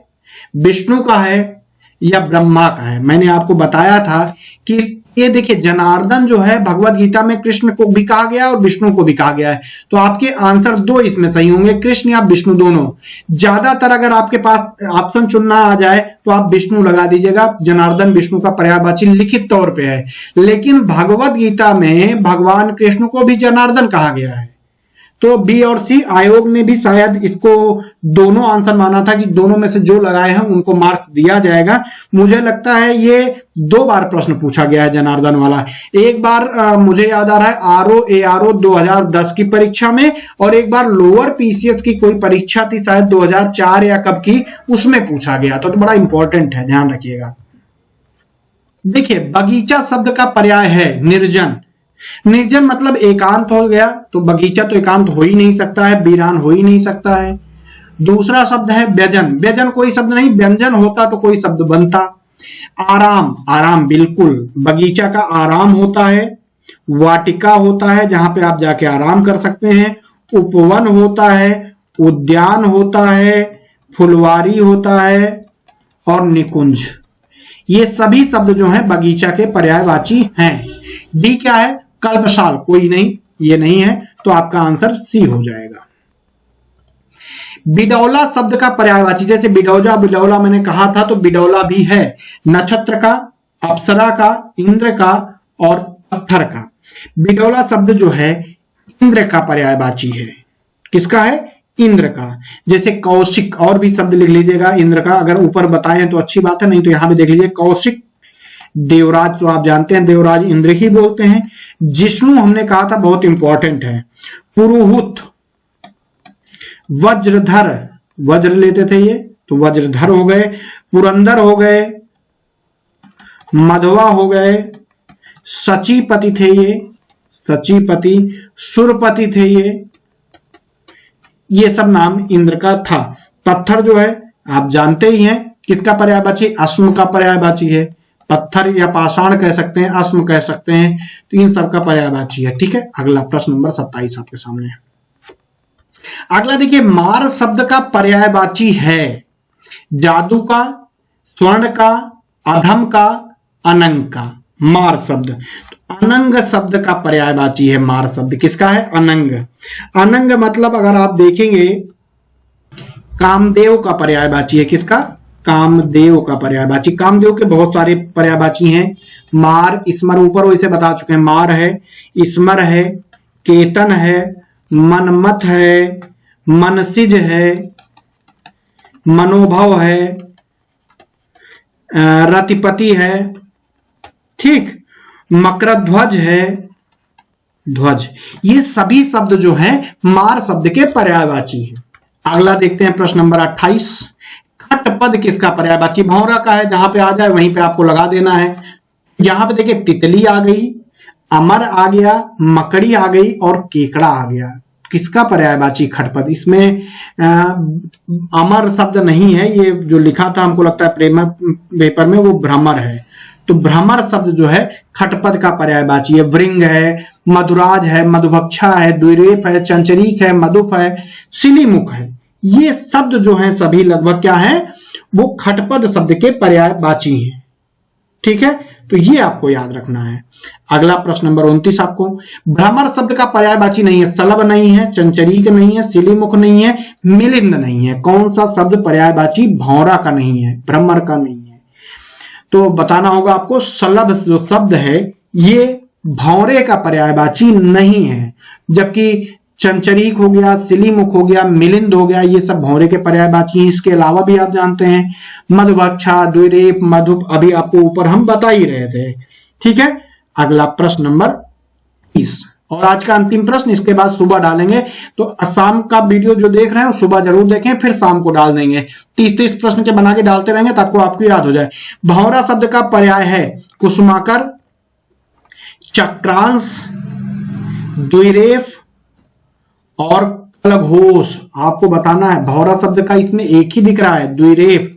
विष्णु का है या ब्रह्मा का है? मैंने आपको बताया था कि ये देखिए जनार्दन जो है भगवत गीता में कृष्ण को भी कहा गया और विष्णु को भी कहा गया है। तो आपके आंसर दो इसमें सही होंगे, कृष्ण या विष्णु दोनों। ज्यादातर अगर आपके पास ऑप्शन चुनना आ जाए तो आप विष्णु लगा दीजिएगा। जनार्दन विष्णु का पर्यायवाची लिखित तौर पे है, लेकिन भगवत गीता में भगवान कृष्ण को भी जनार्दन कहा गया है। तो बी और सी, आयोग ने भी शायद इसको दोनों आंसर माना था कि दोनों में से जो लगाए हैं उनको मार्क्स दिया जाएगा। मुझे लगता है ये 2 बार प्रश्न पूछा गया है जनार्दन वाला। एक बार मुझे याद आ रहा है ARO 2010 की परीक्षा में, और एक बार लोअर PCS की कोई परीक्षा थी शायद 2004 या कब की, उसमें पूछा गया। तो बड़ा इंपॉर्टेंट है, ध्यान रखिएगा। देखिए बगीचा शब्द का पर्याय है निर्जन। निर्जन मतलब एकांत हो गया, तो बगीचा तो एकांत हो ही नहीं सकता है, वीरान हो ही नहीं सकता है। दूसरा शब्द है व्यजन। व्यजन कोई शब्द नहीं, व्यंजन होता तो कोई शब्द बनता। आराम, आराम बिल्कुल बगीचा का आराम होता है। वाटिका होता है जहां पे आप जाके आराम कर सकते हैं। उपवन होता है, उद्यान होता है, फुलवारी होता है और निकुंज, ये सभी शब्द जो हैं बगीचा के पर्यायवाची हैं। डी क्या है? कल्पशाल, कोई नहीं, ये नहीं है, तो आपका आंसर सी हो जाएगा। बिडौला शब्द का पर्यायवाची, जैसे बिडौजा बिडौला मैंने कहा था, तो बिडौला भी है नक्षत्र का, अप्सरा का, इंद्र का और पत्थर का। बिडौला शब्द जो है इंद्र का पर्यायवाची है। किसका है? इंद्र का। जैसे कौशिक, और भी शब्द लिख लीजिएगा इंद्र का, अगर ऊपर बताएं तो अच्छी बात है, नहीं तो यहां पे देख लीजिए कौशिक। देवराज तो आप जानते हैं देवराज इंद्र ही बोलते हैं। जिष्णु हमने कहा था बहुत इंपॉर्टेंट है। पुरुहूत, वज्रधर, वज्र लेते थे ये, तो वज्रधर हो गए। पुरंदर हो गए, मधवा हो गए, सचीपति थे ये, सचीपति, सुरपति थे ये सब नाम इंद्र का था। पत्थर जो है आप जानते ही हैं किसका पर्यायवाची? अश्म का पर्यायवाची है। पत्थर या पाषाण कह सकते हैं, अश्म कह सकते हैं, तो इन सब का पर्यायवाची है। ठीक है, अगला प्रश्न नंबर 27 आपके सामने। अगला देखिए, मार शब्द का पर्यायवाची है जादू का, स्वर्ण का, अधम का, अनंग का। मार शब्द, तो अनंग शब्द का पर्यायवाची है मार शब्द। किसका है? अनंग। अनंग मतलब अगर आप देखेंगे कामदेव का पर्यायवाची है। किसका? कामदेव का पर्यायवाची। कामदेव के बहुत सारे पर्यायवाची हैं। मार, स्मर, ऊपर वैसे बता चुके हैं। मार है, स्मर है, केतन है, मनमथ है, मनसिज है, मनोभव है, रतिपति है, ठीक, मकरध्वज है, ध्वज। ये सभी शब्द जो हैं मार शब्द के पर्यायवाची हैं। अगला देखते हैं प्रश्न नंबर 28। खटपद किसका पर्यायवाची? भौरा का है, जहां पे आ जाए वहीं पे आपको लगा देना है। यहां पे देखिए तितली आ गई, अमर आ गया, मकड़ी आ गई और केकड़ा आ गया। किसका पर्यायवाची खटपद? इसमें अमर शब्द नहीं है, ये जो लिखा था हमको लगता है पेपर में वो भ्रमर है। तो भ्रमर शब्द जो है खटपद का पर्यायवाची है। वृंग है, मधुराज है, मधुभक्षा है, द्विरेफ है, चंचरीक है, मधुप है, सिलीमुख है। ये शब्द जो हैं सभी लगभग क्या है? वो खटपद शब्द के पर्यायवाची हैं। ठीक है, तो ये आपको याद रखना है। अगला प्रश्न नंबर 29 आपको। भ्रमर शब्द का पर्यायवाची नहीं है, सलभ नहीं है, चंचरीक नहीं है, सिलीमुख नहीं है, मिलिंद नहीं है। कौन सा शब्द पर्यायवाची भौरा का नहीं है, भ्रमर का नहीं है? तो बताना होगा आपको सलभ जो शब्द है ये भौरे का पर्यायवाची नहीं है, जबकि चंचरीक हो गया, सिलीमुख हो गया, मिलिंद हो गया, ये सब भौरे के पर्यायवाची हैं। इसके अलावा भी आप जानते हैं मधुभक्षा, द्विरेफ, मधुप, अभी आपको ऊपर हम बता ही रहे थे। ठीक है, अगला प्रश्न नंबर 30 और आज का अंतिम प्रश्न, इसके बाद सुबह डालेंगे। तो शाम का वीडियो जो देख रहे हैं सुबह जरूर देखें, फिर शाम को डाल देंगे। 30-30 प्रश्न के बना के डालते रहेंगे ताकि आपको याद हो जाए। भौरा शब्द का पर्याय है कुसुमाकर, चक्रांश, द्विरेफ और कलघोष। आपको बताना है भौरा शब्द का इसमें एक ही दिख रहा है द्विरेफ,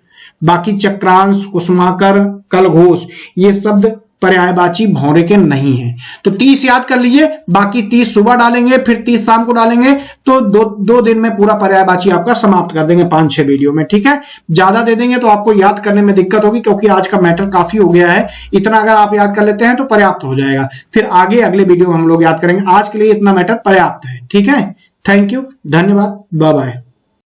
बाकी चक्रांश, कुसुमाकर, कलघोष ये शब्द पर्यायवाची भौरे के नहीं है। तो 30 याद कर लीजिए, बाकी 30 सुबह डालेंगे, फिर 30 शाम को डालेंगे। तो दो दिन में पूरा पर्यायवाची आपका समाप्त कर देंगे 5-6 वीडियो में। ठीक है, ज्यादा दे देंगे तो आपको याद करने में दिक्कत होगी, क्योंकि आज का मैटर काफी हो गया है। इतना अगर आप याद कर लेते हैं तो पर्याप्त हो जाएगा, फिर आगे अगले वीडियो में हम लोग याद करेंगे। आज के लिए इतना मैटर पर्याप्त है। ठीक है, थैंक यू, धन्यवाद, बाय बाय।